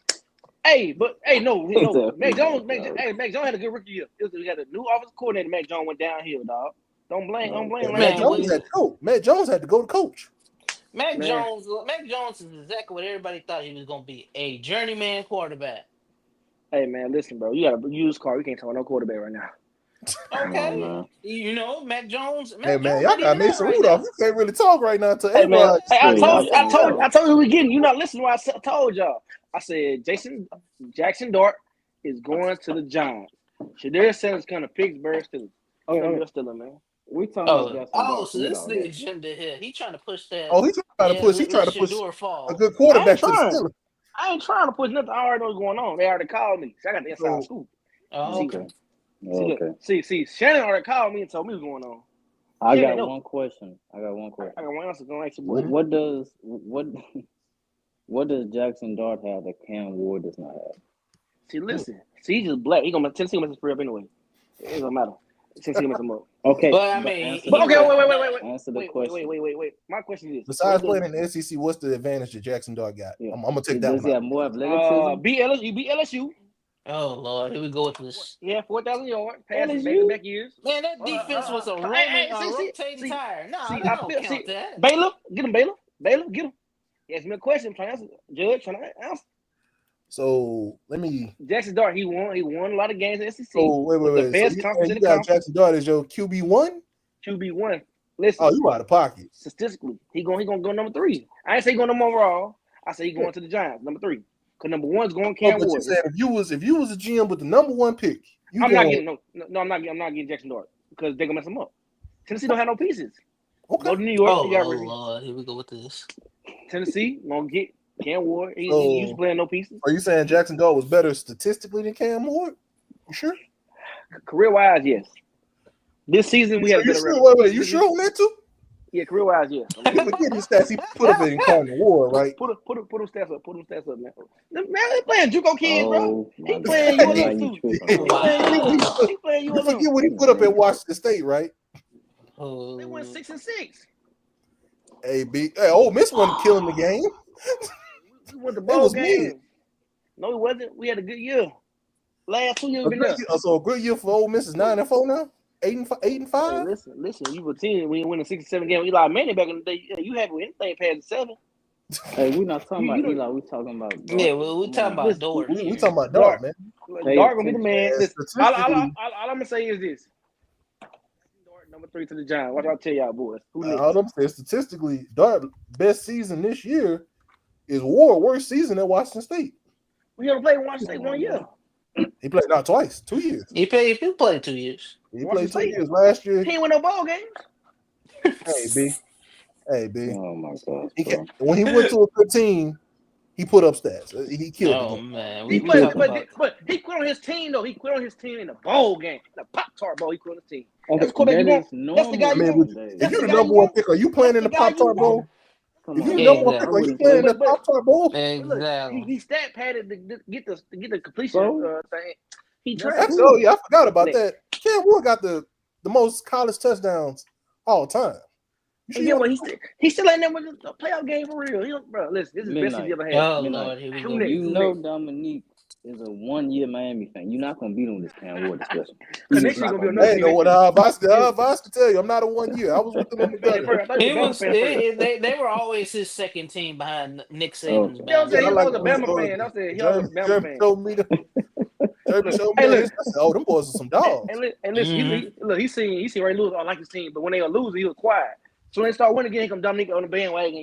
No. Mac Jones had a good rookie year. We got a new offensive coordinator. Mac Jones went downhill, dog. Don't blame. Mac Jones had to go to coach. Mac Jones is exactly what everybody thought he was gonna be. A journeyman quarterback. Hey man, listen, bro. You got a used car. You can't talk no quarterback right now. Okay, you know, Mac Jones. Hey man, Jones y'all got Mason Rudolph. You can't really talk right now. Hey man, I told you we getting. You not listening to what I told y'all. I said Jackson Dart is going to the Giants. Shadir Sanders coming to Pittsburgh Steelers. You're still man. We talking about Jackson Dart. So this is the agenda here. He trying to push that. He's trying to push. He's trying to push a good quarterback to the Steelers. I ain't trying to push nothing. I already know what's going on. They already called me. So I got the inside scoop. Okay. See, Shannon already called me and told me what's going on. I got one question. I got one answer. Don't ask what does Jackson Dart have that Cam Ward does not have? See, listen. See, he's just black. Tennessee gonna mess his prayer up anyway. It doesn't matter. Tennessee gonna mess him up. Okay. But I mean, wait. Answer the question. Wait. My question is: besides playing in the SEC, what's the advantage that Jackson Dart got? Yeah. I'm gonna take that. Does he have more athleticism? You beat LSU. Oh Lord, here we go with this. Yeah, 4,000 yards, passing back-to-back years. Man, that defense was a rotating tire. No, I don't count that. Baylor, get him, Baylor, get him. He asked me a question. I'm trying to answer. Judge, trying to answer. So let me. Jackson Dart, he won a lot of games in the SEC. Oh wait. The best conference in the conference. Jackson Dart is your QB1. QB1. Listen. Oh, you out of pocket. Statistically, he going go number 3. I ain't say he going number overall. I say he going to the Giants, number 3. Because number 1's going Cam Ward. You said if you was a GM with the number 1 pick, I'm not getting Jackson Dart because they're gonna mess him up. Tennessee don't have no pieces. Okay. Go to New York. Oh Lord, here we go with this. Tennessee gonna get Cam Ward. He's used to playing no pieces. Are you saying Jackson Dart was better statistically than Cam Ward? You sure? Career wise, yes. This season we have better record. Wait, you sure on that too? Yeah, career wise, yes. You forget his stats he put up in Cam Ward, right? Put them stats up. Put them stats up, man. Man, they playing JUCO kids, bro. He playing ULM too. He playing ULM. You forget what he put up at Washington State, right? They went 6-6. Hey, Ole Miss wasn't killing the game. We won the ball game. No, it wasn't. We had a good year. Last 2 years, so a good year for Ole Miss is 9-4 now. 8-5. Hey, listen. You were 10 when you win a 6-7 game. Eli Manning back in the day. You had anything past 7. Hey, we're not talking about Eli. We're talking about Dart. Yeah, we're talking about Dart. We're talking about Dart, man. Dart gonna be the man. All I'm gonna say is this: Dart number 3 to the Giants. What I tell y'all, boys? All I'm saying statistically, Dart best season this year is Ward worst season at Washington State. We haven't played Washington State 1 year. He played not twice, 2 years. He played 2 years. He played 2 years last year. He ain't win no ball games. Hey, B. Oh my God. When he went to a good team, he put up stats. He killed. Oh man, but he quit on his team though. He quit on his team in the bowl game, the Pop-Tart bowl. He quit on his team. That's the guy you want. If you're the number 1 pick, are you playing in the Pop-Tart bowl? If you're the number 1 pick, are you playing in the Pop-Tart bowl? Exactly. He stat padded to get the completion thing. He tried. Absolutely, I forgot about that. Cam Ward got the most college touchdowns all time. Yeah, well, he still ain't never a playoff game for real. Bro, listen, this is the best he's ever had. Oh Lord, here we go. You know Dominique is a 1-year Miami fan. You're not gonna beat him with this Cam Ward discussion. Hey, know what Voss can tell you? I'm not a 1 year. I was with them on the gutter. They were always his second team behind Nick Saban's. He was a Bama fan. I said he was a Bama fan. Showed me them boys are some dogs. And listen, he seen Ray lose. I like his team, but when they were losing, he was quiet. So when they start winning again, he come Dominique on the bandwagon.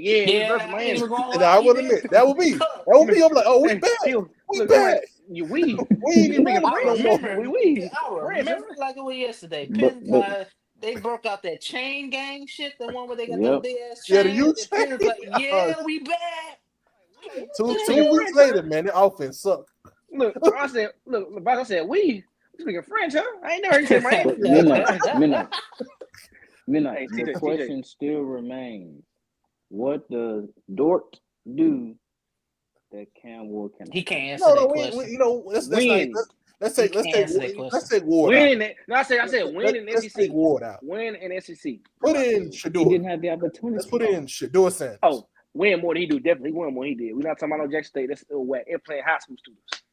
I would admit that would be. I'm like, oh, we back. We ain't even making friends no more. I remember like it was yesterday. They broke out that chain gang shit, the one where they got the big ass chain. Yeah, we back. 2 weeks later, man, the offense sucked. Look, I said, we speaking French, huh? I ain't never heard you say Miami. Midnight. The question still remains: what does Dort do that Cam Ward can? He can't answer that question. Let's take Ward out. I said win in SEC. Let's take Ward out. Win in SEC. Put in Shador. He didn't have the opportunity. Let's put in Shador Sanders. Oh, win more than he do. Definitely win more than he did. We're not talking about no Jackson State. That's still whack. They're playing high school students.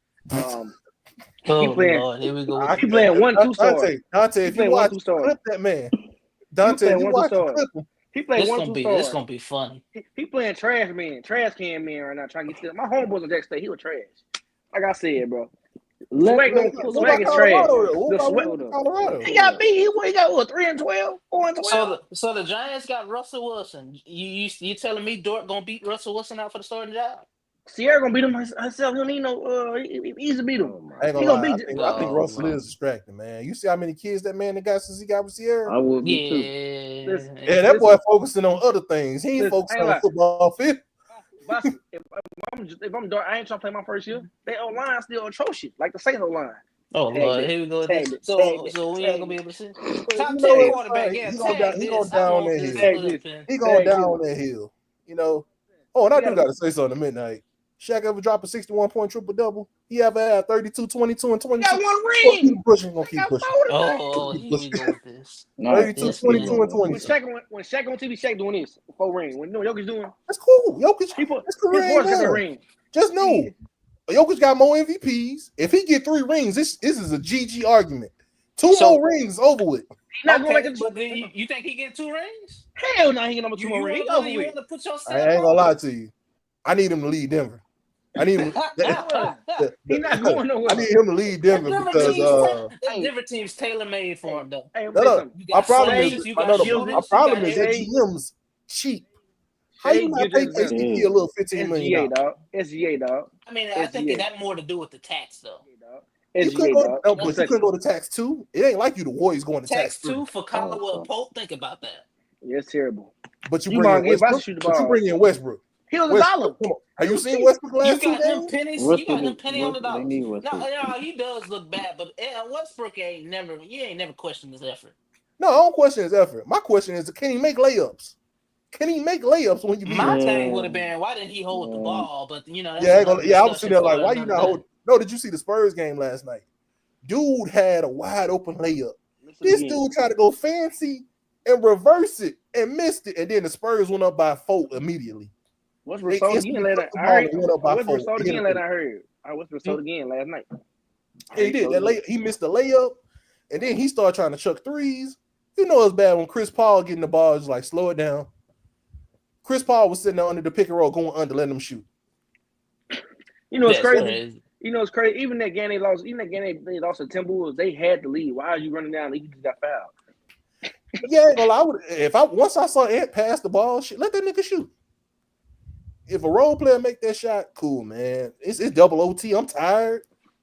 Lord, here we go. He playing 1-2 star. Dante, if you watch clip that man. Dante, you watch the clip. He playing 1-2 star. This gonna be fun. He playing trash can man right now, trying to get to my homeboys on Jackson State. He was trash. Like I said, bro. Swag is trash. Colorado. He got beat. He got what, 3-12, 4-12. So the Giants got Russell Wilson. You telling me Dort gonna beat Russell Wilson out for the starting job? Sierra gonna beat him herself. He don't need no. Easy beat him. I ain't gonna lie. I think Russell is distracting, man. You see how many kids that man got since he got with Sierra? I would be too. Yeah, that boy focusing on other things. He ain't focusing on the football field. If I'm Dort, I ain't trying to play my first year. They O-line still atrocious, like the Saints O-line. Oh Lord, here we go. So we ain't gonna be able to see. Top 10 quarterback. Yeah, he going down that hill. He going down that hill. You know. Oh, and I do got to say something at midnight. Shaq ever drop a 61-point triple-double? He ever had 32, 22, and 22? Got one ring. Keep pushing. Oh, here we go with this. 32, 22, and 20. When Shaq on TV, Shaq doing this. 4 rings. When Jokic doing? That's cool. Jokic. His boys got the ring. Just know, Jokic got more MVPs. If he get 3 rings, this is a GG argument. 2 more rings over with. But you think he get 2 rings? Hell no, he get number 2 more rings. I ain't gonna lie to you. I need him to lead Denver. I need him. He's not going nowhere. I need him to lead Denver because Denver team's tailor made for him though. My problem is that GM's cheap. How you not pay KCP a little $15 million? SGA, dog. I mean, I think it got more to do with the tax though. You couldn't go to tax 2. It ain't like you the Warriors going to tax 2 for Caldwell Pope. Think about that. Yeah, it's terrible. But you bring in Westbrook. He was $1. Have you seen Westbrook last 2 games? You got them penny on the dollar. No, he does look bad, but Westbrook ain't never questioned his effort. No, I don't question his effort. My question is, can he make layups? Can he make layups when you beat him? My thing would have been, why didn't he hold the ball? But I was sitting there like, why you not hold? No, did you see the Spurs game last night? Dude had a wide open layup. This dude tried to go fancy and reverse it and missed it, and then the Spurs went up by 4 immediately. What's Rousseau again last night? I heard. What's Rousseau again last night? I heard. What's Rousseau again last night? He did. He missed the layup, and then he started trying to chuck threes. You know it's bad when Chris Paul getting the ball, just like slow it down. Chris Paul was sitting there under the pick and roll, going under, letting them shoot. You know it's crazy. You know it's crazy. Even that game they lost. Even that game they lost to Timberwolves. They had to lead. Why are you running down? He just got fouled. Yeah, once I saw Ant pass the ball, shit, let that nigga shoot. If a role player make that shot, cool, man. It's double OT. I'm tired.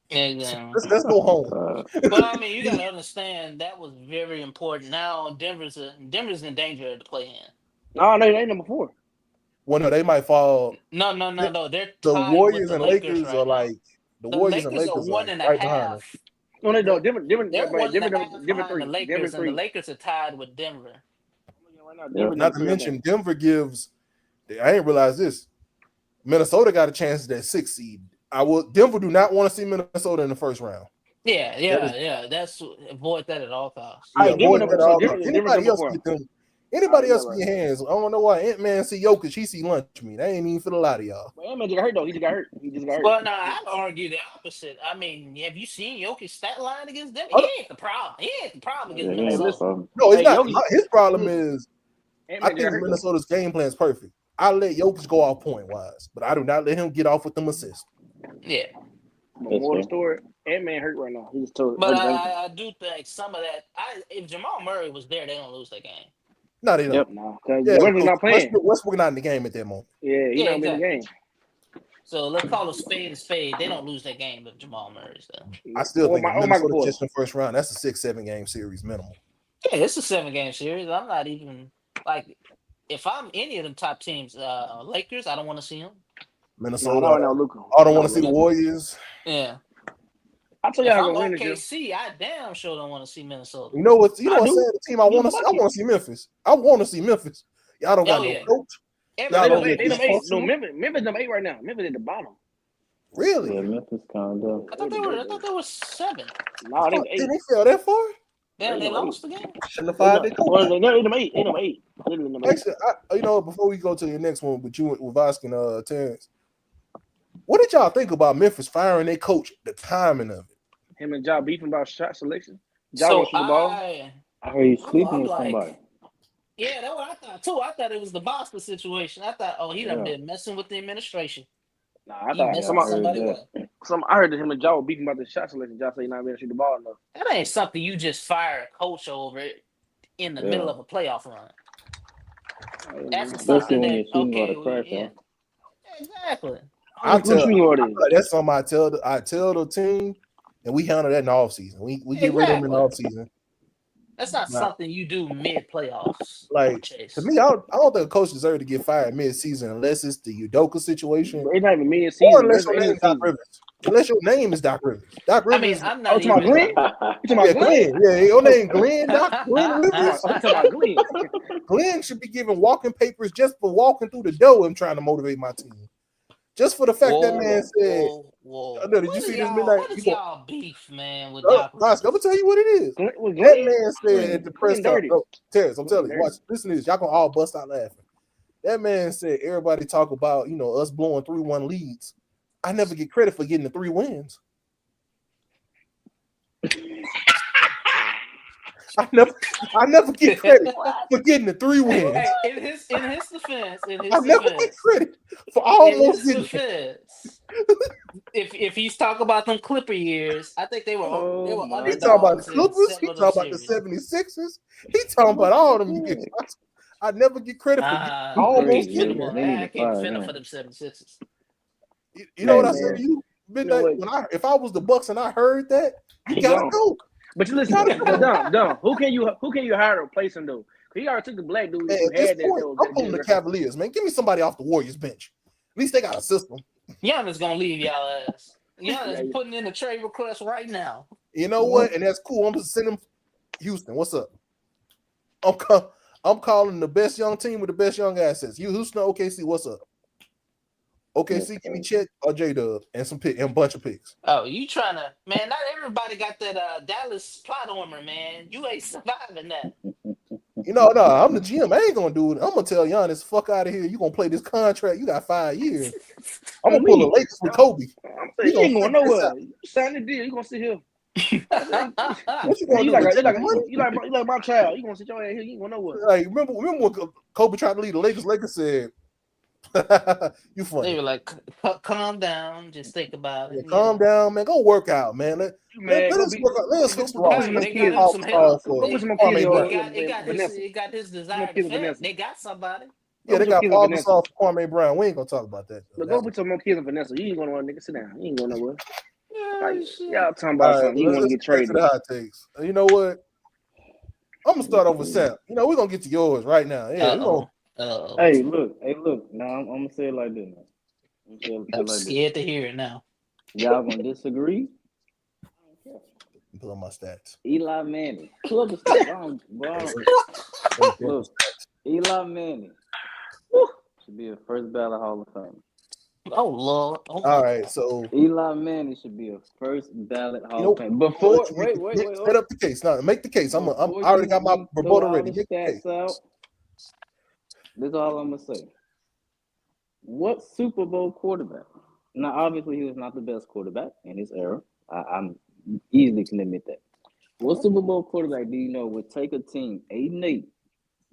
Yeah. Let's go home. But I mean, you gotta understand that was very important. Now Denver's in danger to play in. No, they ain't number 4. Well, no, they might fall. No. They're the Warriors and Lakers right are like the Warriors and Lakers are 1.5. Right no, they don't. Different. They're 1.5 three. The Lakers and the Lakers are tied with Denver. Not to mention Denver gives. I ain't realized this. Minnesota got a chance at that 6th seed. Denver do not want to see Minnesota in the first round. Yeah. That's avoid that at all costs. Anybody else get hands? I don't know why Ant-Man see Jokic, he see lunch meat. I ain't even for a lot of y'all. Well, Ant-Man just got hurt though. He just got hurt. Well, no, I'd argue the opposite. I mean, have you seen Jokic's stat line against Denver? He ain't the problem. He ain't the problem against Minnesota. No, it's not. His problem is, I think Minnesota's game plan is perfect. I let Jokic go off point wise, but I do not let him get off with them assists. Yeah. More the story. Ant-Man hurt right now. He's told. But I do think some of that. If Jamal Murray was there, they don't lose that game. No, they don't. Yep, no. Westbrook's not playing. Westbrook not in the game at that moment. Yeah, he's not in the game. So let's call a spade a spade. They don't lose that game if Jamal Murray's there. I still think Minnesota just in the first round. That's a 6-7 game series minimum. Yeah, it's a 7-game series. I'm not even like if I'm any of them top teams, Lakers, I don't want to see them. Minnesota, I don't want to see the Warriors. Yeah. I tell you, I'm OKC. I damn sure don't want to see Minnesota. You know what? You know what? The team I want to see. I want to see Memphis. I want to see Memphis. Y'all don't got no coach. Memphis number 8 right now. Memphis at the bottom. Really? Yeah, Memphis kind of. I thought they were 7. No, they 8. Did they fell that far? Yeah, they lost the game. Shouldn't have fired number 8. Actually, before we go to your next one, with you with Vosky and Terrence, what did y'all think about Memphis firing their coach? The timing of it. Him and Ja beefing about shot selection. I heard he's sleeping with somebody. Yeah, that's what I thought too. I thought it was the Boston situation. I thought, he done been messing with the administration. Nah, I thought somebody. I heard that him and Joe were beefing about the shot selection. Joe said he's not able to shoot the ball enough. That ain't something you just fire a coach over it in the middle of a playoff run. That's something that exactly. That's something I tell the team, and we handle that in the offseason. We get rid of them in the offseason. That's not something you do mid playoffs. Like to me, I don't think a coach deserves to get fired mid season unless it's the Udoka situation. It's not even mid season. Unless your name is Doc Rivers. Doc Rivers. I'm not even. Glenn? You talking about Glenn? Yeah, your name Glenn. Glenn Rivers. I'm talking about Glenn. Glenn should be giving walking papers just for walking through the door and trying to motivate my team. Just for the fact that man said, did you see this midnight? What is y'all beef, man, with Doc Rivers? I'm gonna tell you what it is. That man said at the press conference, Terrence, I'm telling you, watch, listen to this. Y'all gonna all bust out laughing. That man said everybody talk about, us blowing 3-1 leads. I never get credit for getting the 3 wins. I never get credit for getting the 3 wins. Hey, in his defense, I never get credit for almost getting defense. If he's talking about them Clipper years, I think they were. He talking about the Clippers. He talking about the 76ers. He talking about all of them. I never get credit for almost getting them. I can't defend for them 76ers. You know what I said to you? Midnight, if I was the Bucks and I heard that, you gotta go. But you listen, dumb. Who can you hire to replace him though? He already took the black dude. I'm pulling the Cavaliers, man. Give me somebody off the Warriors bench. At least they got a system. Giannis gonna leave y'all ass. Giannis putting in a trade request right now. You know what? And that's cool. I'm gonna send him Houston. What's up? I'm calling the best young team with the best young assets. Houston, OKC. What's up? OKC, give me Chet or J-Dub and a bunch of picks. Oh, you trying to, man, not everybody got that Dallas plot armor, man. You ain't surviving that. No, I'm the GM. I ain't going to do it. I'm going to tell Giannis, fuck out of here. You going to play this contract. You got 5 years. I'm going to pull the Lakers with Kobe. You ain't going nowhere. You sign the deal. You going to sit here. You like my child. You going to sit your ass here. You ain't going nowhere. Like, remember when Kobe tried to lead the Lakers? Lakers said, you funny. They were like, calm down, just think about it. Calm down, man. Go work out, man. Let us work out. Let us fix the roster. It got his desired effect. They got somebody. Yeah, they got Paul Gasol for Kwame Brown. We ain't gonna talk about that. But go put some more kids in Vanessa. You ain't gonna want nigga sit down. You ain't going nowhere. Y'all talking about something. You want to get traded. To the hot takes. You know what? I'm gonna start off with Sam. We're gonna get to yours right now. Yeah, Hey, look. Now I'm gonna say it like this. I'm scared to hear it now. Y'all gonna disagree? Pull up my stats. Eli Manning. Pull up the stats. Look, Eli Manning should be a first ballot Hall of Fame. Oh Lord! All right, so Eli Manning should be a first ballot Hall of Fame. Before, wait. Set up the case. Now, make the case. I already got my rebuttal ready. Get the stats out. This is all I'm gonna say. What Super Bowl quarterback? Now, obviously, he was not the best quarterback in his era. I'm easily can admit that. What Super Bowl quarterback do you know would take a team 8-8,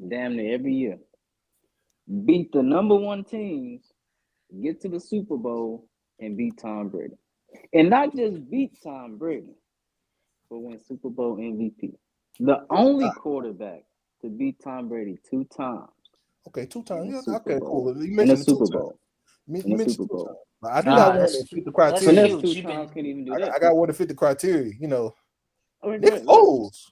damn near every year, beat the number one teams, get to the Super Bowl, and beat Tom Brady, and not just beat Tom Brady, but win Super Bowl MVP? The only quarterback to beat Tom Brady 2 times. Okay, 2 times. Yeah, okay, cool. You mentioned the Super Bowl. I do not want to fit the criteria. I got one to fit the criteria. Nick Foles.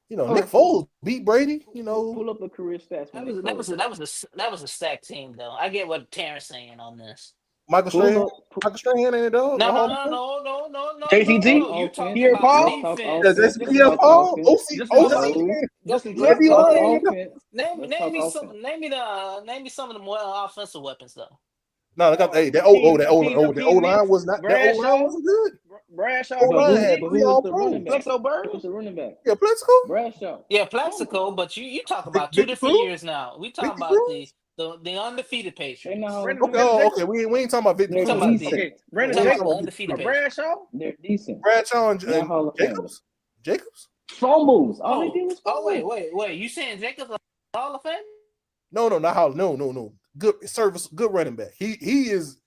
Nick Foles beat Brady. Pull up the career stats. That was a stacked team, though. I get what Terrence's saying on this. Michael Strahan ain't it, though? No. JTT? Pierre Paul? That's Pierre Paul? Name me some of the more offensive weapons, though. No, they got the O-line was not that O-line wasn't good. Bradshaw. Plexico Bird was the running back. Yeah, Plexico. Bradshaw. Yeah, Plexico, but you talk about 2 different years now. We talk about the undefeated Patriots. Okay. We ain't talking about Victor. Undefeated Bradshaw. They're decent. Bradshaw and Jacobs. Fumbles. Wait. You saying Jacobs a Hall of Fame? No, not Hall. No. Good service, good running back. He is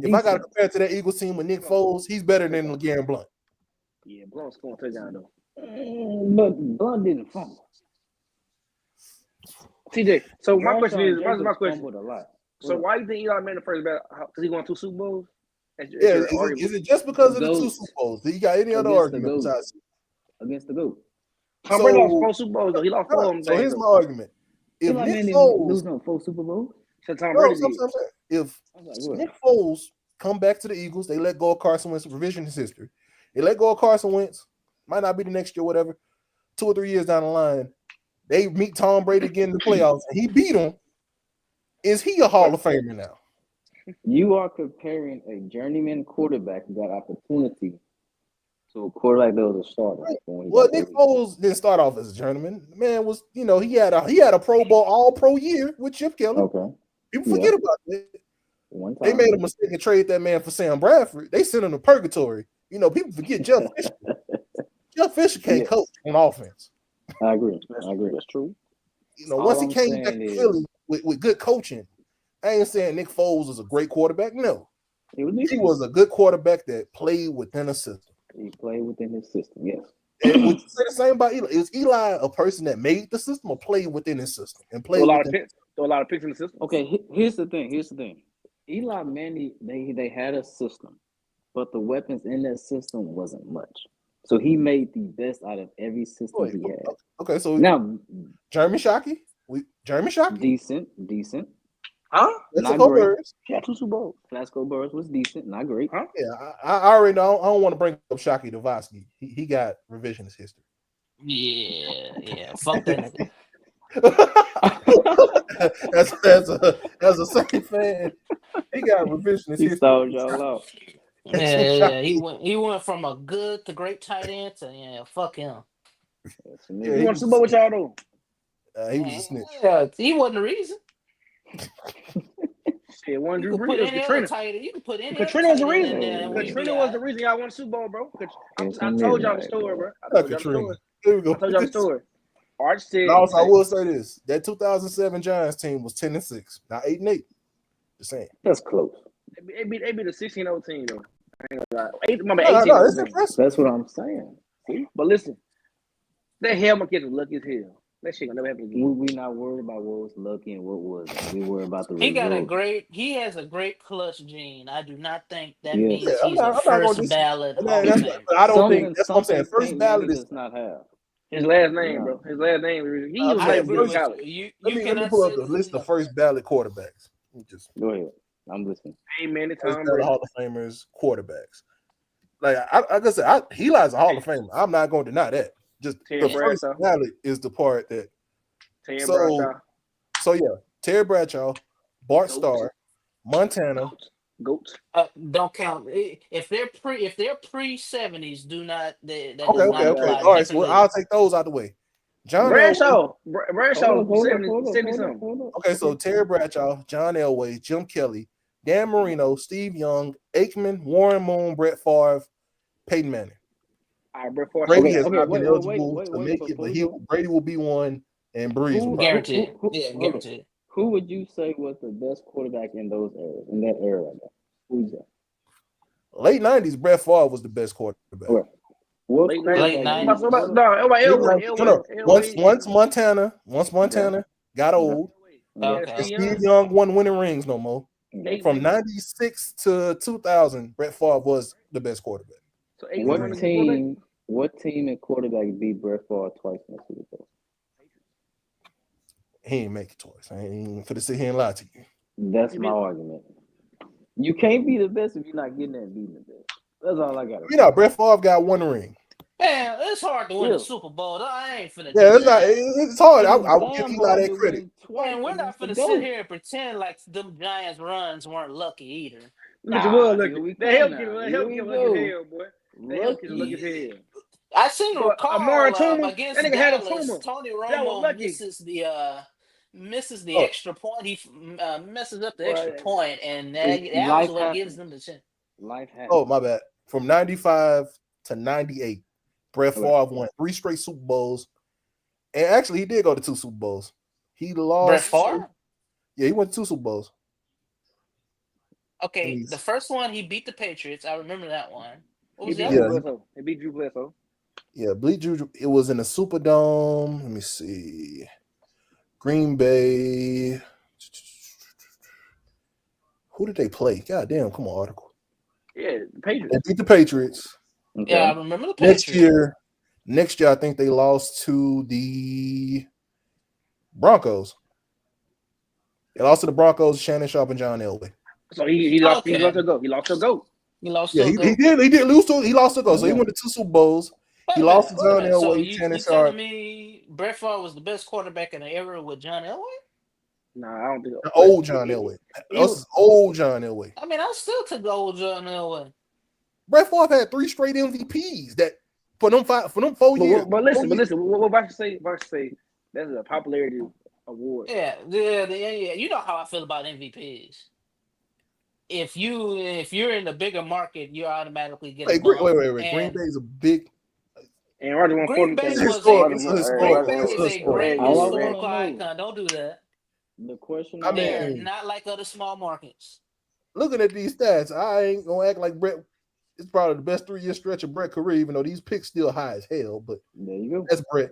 If I got to compare to that Eagles team with Nick Foles, he's better than LeGarrette Blount. Yeah, Blount scoring touchdown though. But Blount didn't fumble. TJ, so my Marshawn question is, Jacobs my question. fumbled a lot. So why do you think Eli made the first battle? Because he won 2 Super Bowls? Is it just because of the 2 Super Bowls? Do you got any other argument besides against the GOAT? Tom Brady lost 4 Super Bowls though. He lost 4 of them. So here's my argument. If Nick Foles lose no 4 Super Bowls, if Nick Foles come back to the Eagles, they let go of Carson Wentz, revisionist history. They let go of Carson Wentz, might not be the next year, whatever. 2 or 3 years down the line, they meet Tom Brady again in the playoffs, and he beat him. Is he a Hall of Famer now? You are comparing a journeyman quarterback who got opportunity to a quarterback that was a starter. Well, Nick Foles didn't start off as a journeyman. The man was, he had a Pro Bowl All-Pro year with Chip Kelly. Okay. People forget about that. They made a mistake and traded that man for Sam Bradford. They sent him to purgatory. People forget Jeff Fisher. Jeff Fisher can't coach on offense. I agree. That's true. Once he came back to Philly with good coaching, I ain't saying Nick Foles was a great quarterback. No. He was a good quarterback that played within a system. He played within his system, yes. And would you say the same about Eli? Is Eli a person that made the system or played within his system? And played a lot of picks in the system. Okay, here's the thing. Eli Manning, they had a system, but the weapons in that system wasn't much. So he made the best out of every system he had. Okay, so now Jeremy Shockey? Decent. Huh? Not Plaxico great. Burress. Yeah, 2 Super Bowls. Plaxico Burress was decent, not great. Huh? Yeah, I already know. I don't want to bring up Shockey Devosky. He got revisionist history. Yeah. Fuck that nigga. as a Saints fan, he got revisionist history. He stole y'all off. Yeah. He went from a good to great tight end to fuck him. He won Super Bowl with y'all though. He was a snitch. Yeah, he wasn't the reason. Shit, one Drew Brees. You can put any Katrina was the reason. Katrina was the reason y'all won Super Bowl, bro. I told y'all the story, bro. I told y'all the story. Arch said. Also, I will say this: that 2007 Giants team was 10-6, not 8-8. Just saying. That's close. They beat the 16-0 team though. I ain't gonna lie. 18. It's impressive. That's what I'm saying. See? But listen, that helmet kid was lucky as hell. That shit gonna never happen again. We not worried about what was lucky and what wasn't. We worry about the result. He has a great clutch gene. I do not think that means he's a first ballot. I don't think that's what I'm saying. First ballot does not have his last name, bro. His last name. He was let me pull up the list of first ballot quarterbacks. Go ahead. I'm listening. Hey man, it's Hall of Famers quarterbacks. Like I said, Eli's a Hall of Famer. I'm not going to deny that. Just the first ballot is the part that. So yeah, Terry Bradshaw, Bart Starr, Montana. Goats. Don't count if they're pre-70s. Do not. Okay. All right, so I'll take those out of the way. John Bradshaw, 70 something. Okay, so Terry Bradshaw, John Elway, Jim Kelly, Dan Marino, Steve Young, Aikman, Warren Moon, Brett Favre, Peyton Manning. Brady has not been eligible to make it, but Brady will be one, and Breeze will guaranteed. Guaranteed. Who would you say was the best quarterback in that era right now? Who's that? Late 90s, Brett Favre was the best quarterback. Right. Late 90s. Once Montana got old, Steve Young won winning rings no more. From 96 to 2000, Brett Favre was the best quarterback. So what team and quarterback beat Brett Favre twice in the Super Bowl? He ain't make it twice. I ain't even finna sit here and lie to you. That's my argument. You can't be the best if you're not getting there and beating the best. That's all I got. Brett Favre got one ring. Man, it's hard to win the Super Bowl. I ain't finna. It's hard. I would give Eli that credit. Man, we're not finna sit here and pretend like them Giants runs weren't lucky either. They help you look as hell, boy. They help you look as hell. I seen a call against that nigga had a Dallas. tumor. Tony Romo misses the extra point. He messes up the extra point, and that was what gives them the chance. Life happens. Oh, my bad. From 95 to 98, Brett Favre won 3 straight Super Bowls. And actually, he did go to 2 Super Bowls. He lost. Brett Favre? Yeah, he went to 2 Super Bowls. Okay, the first one he beat the Patriots. I remember that one. What was He beat Drew Bledsoe. Yeah, it was in the Superdome. Let me see. Green Bay. Who did they play? God damn, come on, article. Yeah, the Patriots. They beat the Patriots. Okay. Yeah, I remember the Patriots. Next year, I think they lost to the Broncos. They lost to the Broncos, Shannon Sharp and John Elway. So he lost to go. He lost to go. He lost to go. He did lose to. He lost to go. So he went to 2 Super Bowls. He lost to John Elway. So you telling me Brett Favre was the best quarterback in the era with John Elway? No, I don't think. Old John Elway. Old John Elway. I mean, I still took the old John Elway. Brett Favre had 3 straight MVPs that for them 4 years. But listen. What I should say? That's a popularity award. Yeah. You know how I feel about MVPs. If you're in the bigger market, you automatically get. Wait. Green Bay is a big. And Roger won Green Bay is a great historical icon. Don't do that. The question they're not like other small markets. Looking at these stats, I ain't gonna act like Brett. It's probably the best 3-year stretch of Brett's career, even though these picks still high as hell. But there you go. That's Brett.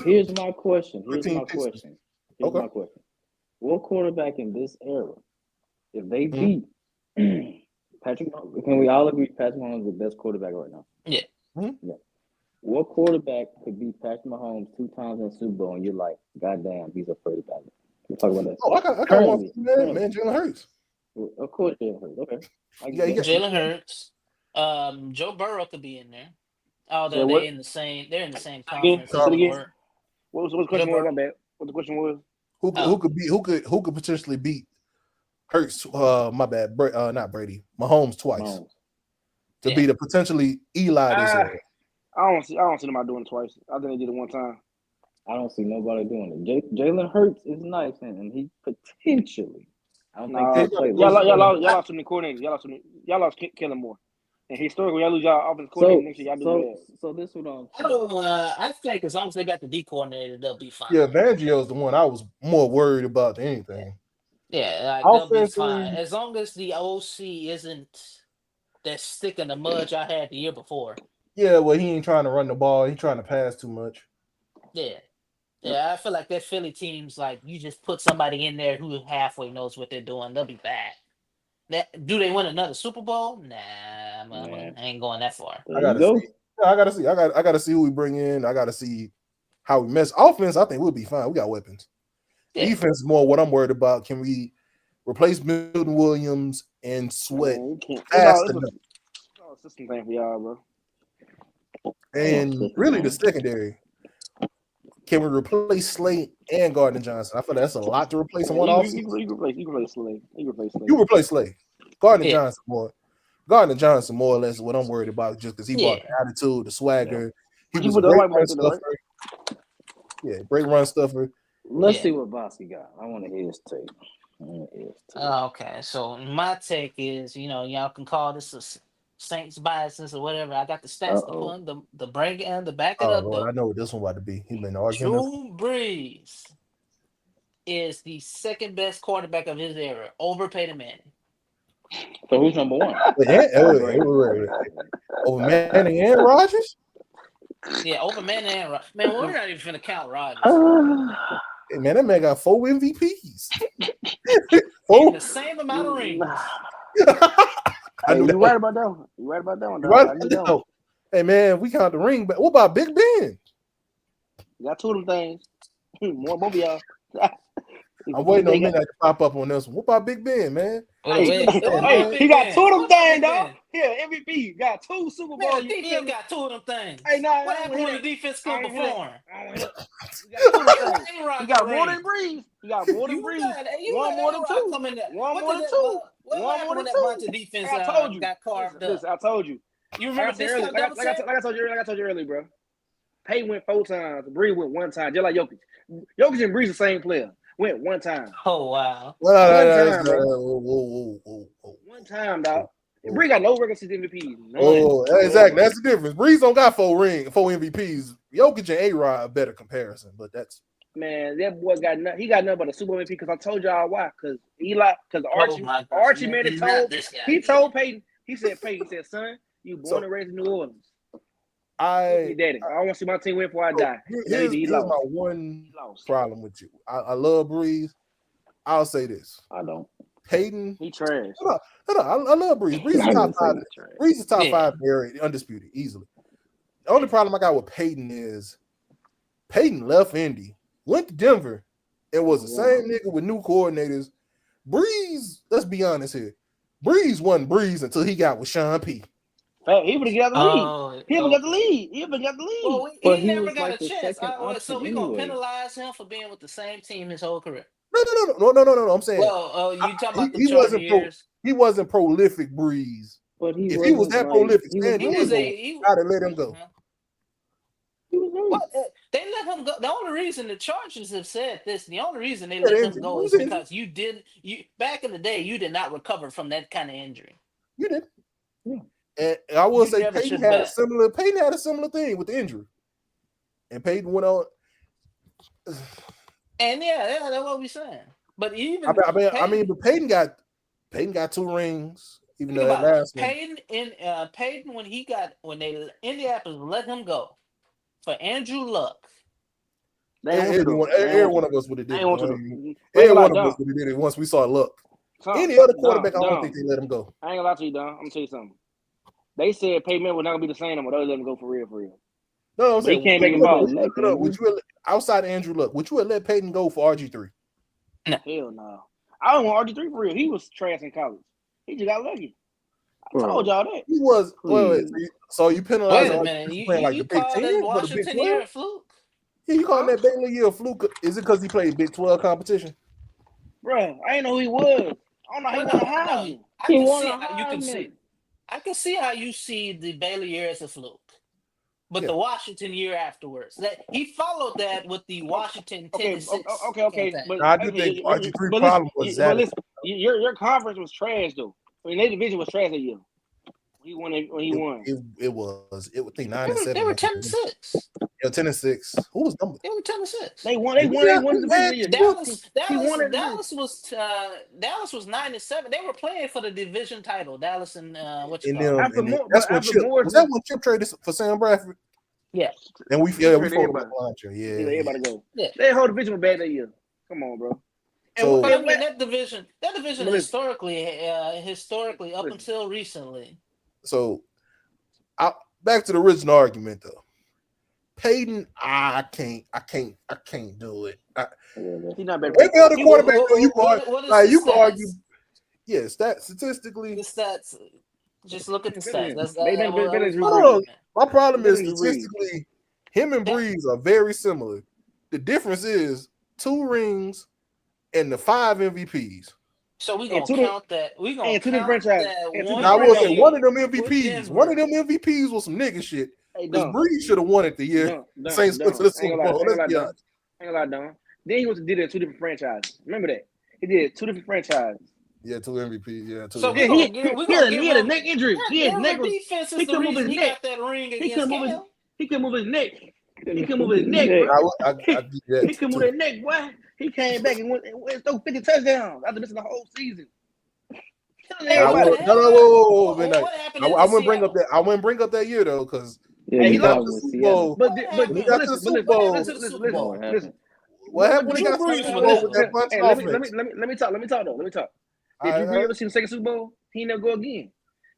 Here's my question. What quarterback in this era, if they beat Patrick Mahomes, can we all agree Patrick Mahomes is the best quarterback right now? Yeah. Yeah. What quarterback could beat Patrick Mahomes 2 times in the Super Bowl and you're like, God damn, he's afraid about it? We'll talk about that. Oh, I got one man, Jalen Hurts. Of course, Jalen Hurts. Okay. Jalen Hurts. Joe Burrow could be in there. Although they're in the same conference. What was the question? What the question was? Who could potentially beat Hurts? My bad. Not Brady. Mahomes twice. To beat a potentially Eli this year. I don't see nobody doing it twice. I think they did it one time. I don't see nobody doing it. Jalen Hurts is nice, and he potentially. I don't think y'all lost some coordinators. Y'all lost Kellen Moore. And historically, y'all lose y'all offensive coordinator next year. Y'all do bad. So this one I think as long as they got the D coordinator, they'll be fine. Yeah, Fangio's the one I was more worried about than anything. Yeah, they'll be fine as long as the OC isn't that stick in the mud y'all had the year before. Yeah, well, he ain't trying to run the ball. He's trying to pass too much. Yeah, I feel like that Philly team's like you just put somebody in there who halfway knows what they're doing. They'll be bad. Do they win another Super Bowl? Nah, I ain't going that far. I gotta see who we bring in. I gotta see how we mess. Offense, I think we'll be fine. We got weapons. Yeah. Defense is more what I'm worried about. Can we replace Milton Williams and Sweat fast enough? It's a system thing for y'all, bro. And really, the secondary. Can we replace Slay and Gardner Johnson? I feel that's a lot to replace in one offseason. You replace Slay. You replace Slay. Gardner Johnson more or less is what I'm worried about, just because he brought the attitude, the swagger. He was a great run stuffer. Yeah, great run stuffer. Let's see what Bosky got. I want to hear his take. Okay, so my take is, y'all can call this a Saints biases or whatever. I got the stats to put the break and the back it up. Lord, I know what this one about to be. He been arguing. Drew Brees is the second best quarterback of his era, over Peyton Manning. So who's number one? Over Manning and Rodgers? Yeah, over Manning and Rodgers. Man, we're not even finna count Rodgers. Hey, man, that man got 4 MVPs. In the same amount of rings. You right about that one. Hey, man, we count the ring, but what about Big Ben? You got 2 of them things. More of y'all. I'm waiting on midnight to pop up on this one. What about Big Ben, man? He got 2 of them things, dog. Yeah, MVP got 2 Super Bowls. Man, defense got 2 of them things. Hey, what happened when the defense couldn't perform? He got more than Breeze. One more than 2. One more than 2. One more than 2. Defense got carved up. Listen, I told you. You remember this? Like I told you earlier, bro. Pay went 4 times. Breeze went 1 time. Just like Jokic. Jokic and Breeze the same player. Went 1 time. Oh wow. One time, dog. Breeze got no regular season MVPs. Exactly. That's the difference. Breeze don't got 4 MVPs. Jokic and A-Rod a better comparison, but that's Man, that boy got nothing. He got nothing but a Super Bowl MVP because I told y'all why. Because Archie made it told. He told Peyton. He said, son, you born and raised in New Orleans. Daddy, I want to see my team win before I die. Here's my one problem with you. I love Breeze. I'll say this. I don't. Peyton. He trash. No, I love Breeze. Breeze is top five. Breeze is top five area, undisputed, easily. The only problem I got with Peyton is Peyton left Indy, went to Denver, and was the same nigga with new coordinators. Breeze, let's be honest here. Breeze wasn't Breeze until he got with Sean P. He would have got the lead. He would have got the lead. Well, he never got a chance. So we're going to penalize him for being with the same team his whole career. No. I'm saying. Well, you talking about the Charger years. He wasn't prolific Breeze. But if he was that prolific, he gotta let him go. What? They let him go. The only reason the Chargers have said this, the only reason they let him go is because you back in the day, you did not recover from that kind of injury. You did. Yeah. And I will say Peyton had a similar thing with the injury. And Peyton went on. And yeah, that's what we're saying. But even but Peyton got 2 rings, even though that last one. Peyton when Indianapolis let him go for Andrew Luck. Every one of us would have did it. Every one of us would have did it once we saw Luck. Any other quarterback, I don't think they let him go. I ain't gonna lie to you, Don. I'm gonna tell you something. They said Peyton was not gonna be the same anymore. They let him go for real. No, I'm saying he can't make him ball. Would you outside of Andrew Luck? Would you have let Peyton go for RG3? No. Hell no. I don't want RG3 for real. He was trash in college. He just got lucky. I told y'all that. He was. So you penalized him? You call that Washington year a fluke? Yeah, you calling that Baylor year a fluke? Is it because he played Big 12 competition? Bro, I didn't know who he was. I don't know how he won a Heisman. I can see how you see the Baylor year as a fluke, but the Washington year afterwards, that he followed that with the Washington 10-6. Okay. But I do think RG3 problem was that. Listen, your conference was trash though. I mean, their division was trash that year. He won. It was 9-7. They were 10-6. Yeah, 10-6. Who was number? They were 10-6. They won the division. Dallas was 9-7. They were playing for the division title. Dallas and was that when Chip traded for Sam Bradford? Yeah. And we fought about launcher. Yeah, everybody go. Yeah. Their whole division was bad that year. Come on, bro. So, that division historically up until recently. So, back to the original argument though. Peyton, I can't do it. He's not better. Every other quarterback, you can argue. Yeah, statistically. The stats. Just look at the stats. My problem is statistically, him and Breeze are very similar. The difference is 2 rings and the 5 MVPs. So we gonna count that. We gonna count that. I will say one of them MVPs. One of them MVPs was some nigga shit. Because Breeze should have won it the year Saints went to the Super Bowl. Let's be honest. Ain't gonna lie, Don. Then he did it in 2 different franchises. Remember that? He did 2 different franchises. Yeah, 2 MVPs. Yeah, 2. So he had a neck injury. He couldn't move his neck. He couldn't move his neck. He couldn't move his neck. He couldn't move his neck, boy. He came back and went throw 50 touchdowns after missing the whole season. I wouldn't bring up that. I wouldn't bring up that year though, because he got the Super Bowl. But he got the Super Bowl. Listen. What happened when he got the Super Bowl with that bunch of Let me talk. Did you ever see the second Super Bowl? He ain't never go again.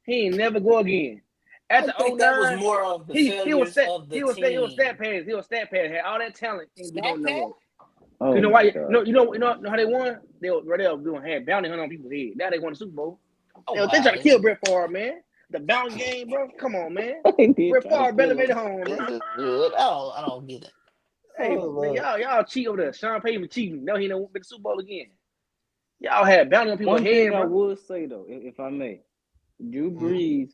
He ain't never go again. At the 09, that was more of the he was stat pads. He was stat pads. Had all that talent. You know why? You know how they won? They were had bounty hunting on people's head. Now they won the Super Bowl. They trying to kill Brett Favre, man. The bounty game, bro. Come on, man. Brett Favre barely made it home, bro. I don't get it. Hey, man, y'all cheat over there. Sean Payton cheating. No, he don't make the Super Bowl again. Y'all had bounty on people's head, bro. I would say though, if I may, Drew Brees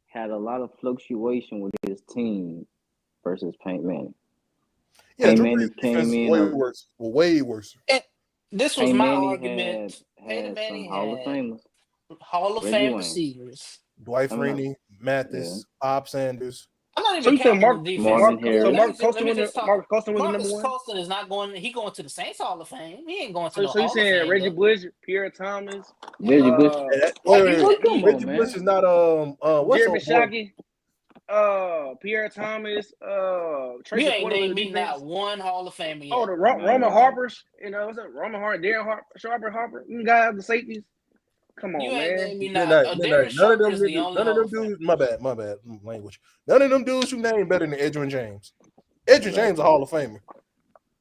had a lot of fluctuation with his team versus Peyton Manning. Yeah, Drew Brees came in way worse. And this was my argument. Peyton Manning had Hall of Fame receivers. Dwight Freeney, Mathis, Bob Sanders. I'm not even counting the defense. Marcus Colston was number one. Colston is not going. He going to the Saints Hall of Fame. He ain't going to So you saying Reggie Bush, Pierre Thomas, Reggie Bush? Reggie Bush is not what's Jeremy Shockey, Pierre Thomas, Tracy you ain't Porter named me not one Hall of Famer yet. Oh, the Roman Harper's, what's that? Roman Harper, Darren Harper, you guys the safeties. Come on, you man. Ain't named me not. Darren Sharper is the only none of them dudes. My bad. Language. None of them dudes you named better than Edgerrin James. Edgerrin James a Hall of Famer.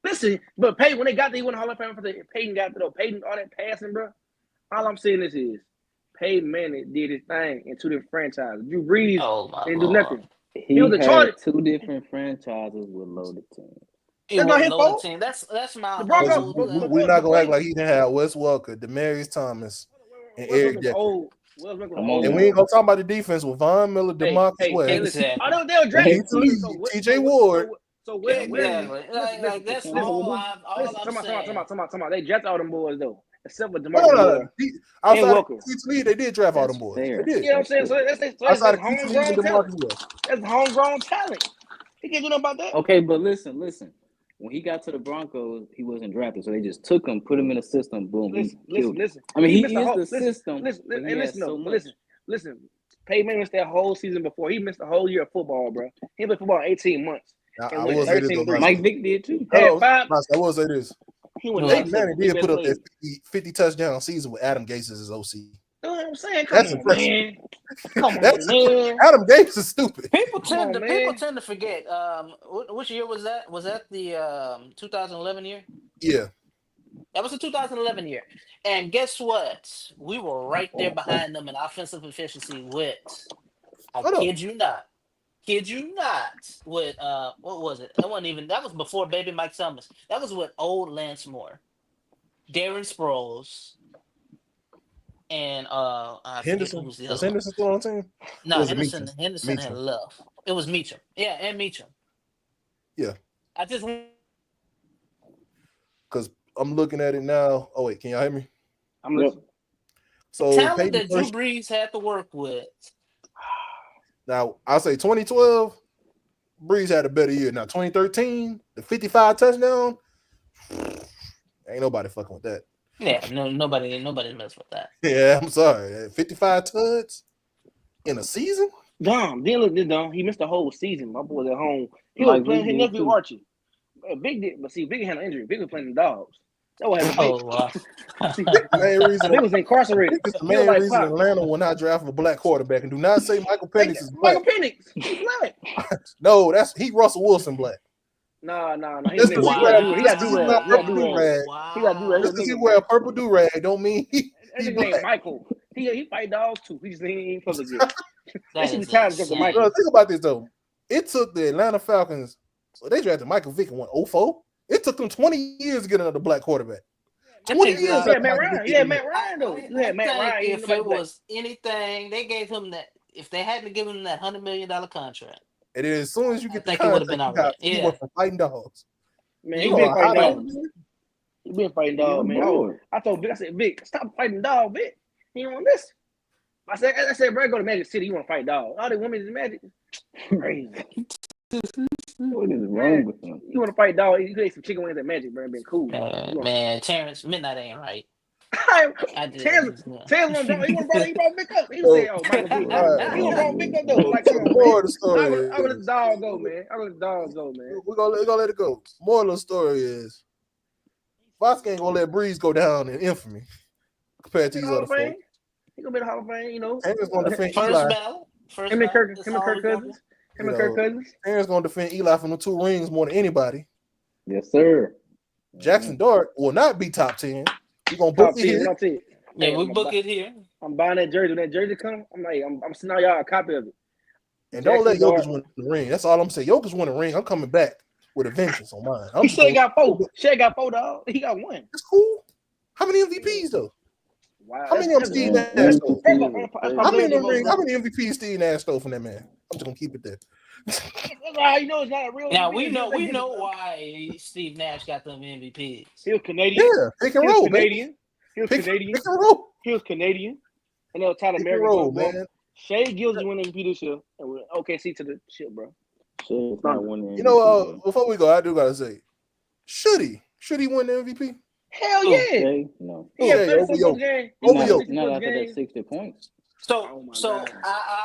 Listen, but Peyton, when they got there, he won the Hall of Fame for the Peyton got to Peyton all that passing, bro. All I'm saying is Peyton Manning did his thing in two different franchises. Drew Brees didn't do nothing. He was had two different franchises with loaded teams. That's not his fault. That's my. We're not gonna act like he didn't have Wes Welker, Demaryius Thomas, and Eric Decker. And we ain't gonna talk about the defense with Von Miller, DeMarcus West. I know they'll draft TJ Ward. So where? Like that's all I'm They drafted all them boys though, except for DeMarcus. Outside of Keith Lee, they did draft all them boys. They did. You know what I'm saying? So that's homegrown talent. That's homegrown talent. He can't do nothing about that. Okay, but listen. When he got to the Broncos, he wasn't drafted, so they just took him, put him in a system, boom. Listen. I mean, he is the system. Listen. Peyton Manning missed that whole season before. He missed the whole year of football, bro. He played football 18 months. I will say this, Mike Vick did too. I will say this. Peyton Manning did put up that 50 touchdown season with Adam Gase as his OC. You know what I'm saying? Come on, man. Adam Gase is stupid. People tend to forget. Which year was that? Was that the 2011 year? Yeah. That was the 2011 year. And guess what? We were right there behind them in offensive efficiency with, kid you not, with, what was it? That was before baby Mike Summers. That was with old Lance Moore, Darren Sproles, and Henderson. Was Henderson still on the team? No, Henderson had left. It was Meacham. Yeah, and Meacham. Yeah. I just because I'm looking at it now. Oh wait, can y'all hear me? I'm listening. So talent that Drew Brees had to work with. Now I'll say 2012, Brees had a better year. Now 2013, the 55 touchdown, ain't nobody fucking with that. Yeah, nobody messed with that. Yeah, I'm sorry. 55 tuds in a season? Dom, then look this Dom. He missed the whole season. My boy's at home. He was playing his nephew Archie. Big had an injury. Big was playing the Dogs. That was the main reason Big was incarcerated. It's the main reason Atlanta will not draft a black quarterback. And do not say Michael Penix is black. Michael Penix, he's black. No, he Russell Wilson black. No. He got a purple do-rag. Don't mean he black. Michael. He fight dogs too. He ain't supposed to get. They should be tired of Michael. Bro, think about this though. It took the Atlanta Falcons. So they drafted Michael Vick in 2004. It took them 20 years to get another black quarterback. 20 years. Yeah, Matt Ryan though. You had Matt Ryan. If it was anything, they gave him that. If they hadn't given him that $100 million contract. And then as soon as you get the contract, it would have been all right. He went from fighting dogs. Man, he been fighting dogs. He been fighting dogs, man. I told Vic, I said, Vic, stop fighting dog, Vic. He don't want this. I said, bro, go to Magic City. You want to fight dogs? All the women in Magic. Crazy. What is wrong with him? You want to fight dog? You ate some chicken wings at Magic, bro. Been cool. Man, Terrence Midnight ain't right. Terrence, he brought Vic up. He said, "Oh, Michael, he brought Vic up though." Like, more of the story. I would let the dog go, man. We're gonna let it go. More of the story is Fox ain't gonna let Breeze go down in infamy compared to these other folks. He gonna be the Hall of Fame, you know. Terrence gonna defend Eli. Him and Kirk Cousins. Terrence gonna defend Eli from the 2 rings more than anybody. Yes, sir. Jackson Dart will not be top 10. We're gonna book it here. Yeah, we book it here. I'm buying that jersey. When that jersey come, I'm sending y'all a copy of it. And don't let Jokic win the ring. That's all I'm saying. Jokic win the ring. I'm coming back with a vengeance on mine. He Shea got 4. Shea got 4, dog. He got 1. It's cool. How many MVPs though? Wow. How many of them Steve Nash stole? How many MVPs Steve Nash stole from that man? I'm just gonna keep it there. That's how you know it's not a real. Now we know why Steve Nash got them MVPs. He was Canadian. Yeah, pick and roll, Canadian. He was Canadian. Pick and roll. He was Canadian. And they were Tyler American. Man. Shea Gilgeous won MVP this year. And we're OKC to the shit, bro. Shit, not winning You know, before we go, I do gotta say, should he win the MVP? Hell yeah! Okay, no. He had 34 games. Not after that 60 points. So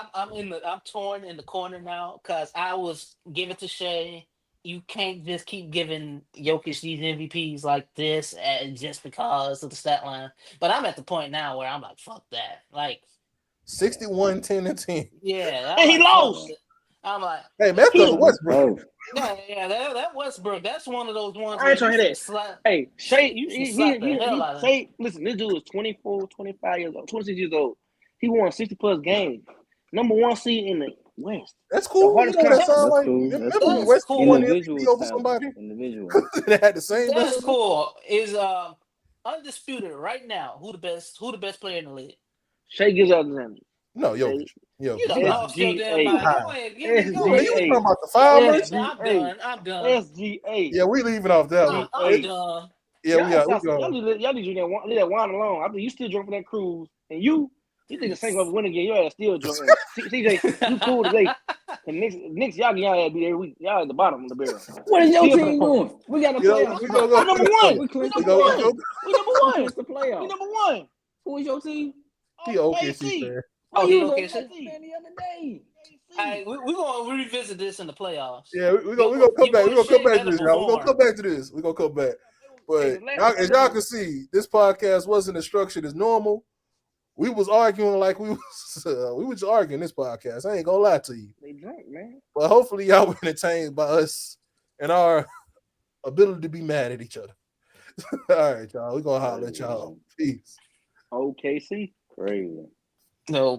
I'm torn in the corner now because I was giving to Shea. You can't just keep giving Jokic these MVPs like this just because of the stat line. But I'm at the point now where I'm like, fuck that. Like 61, 10, and 10. Yeah, and he lost. I'm like, hey, man, because of Westbrook. Yeah, that Westbrook. That's one of those ones. I ain't trying to hear that. Hey, Shea, listen, this dude is 24, 25 years old, 26 years old. He won 60+ games. Number 1 seed in the West. That's cool. That's cool. Remember West won the MVP over somebody? Individual. They had the same. That's cool. Is undisputed right now. Who the best player in the league? Shea Gilgeous-Alexander. No, Jokic. You don't know still damn mind. Go ahead. You talking about the foul? I'm done. SGA. Yeah, we leaving off that one. I'm done. Yeah, y'all need to leave that wine alone. I think you still drunk for that cruise, and you think the Saints gonna win again. Your ass still drunk. CJ, you cool today. And Knicks, y'all get y'all ass beat every week. Y'all at the bottom of the barrel. What is your team doing? We got a playoff. We number one. We number one. It's the playoff. We number one. Who is your team? He OKC fan. Oh, you okay. the other day. Hey, we're gonna revisit this in the playoffs. Yeah, we're gonna come back. We're gonna come back to this, y'all. We're gonna come back to this. We're gonna come back. But as y'all can see, this podcast wasn't as structured as normal. We was arguing like we was just arguing this podcast. I ain't gonna lie to you. They drunk, man. But hopefully y'all were entertained by us and our ability to be mad at each other. All right, y'all. We're gonna holler at y'all. Peace. OKC. Crazy. No.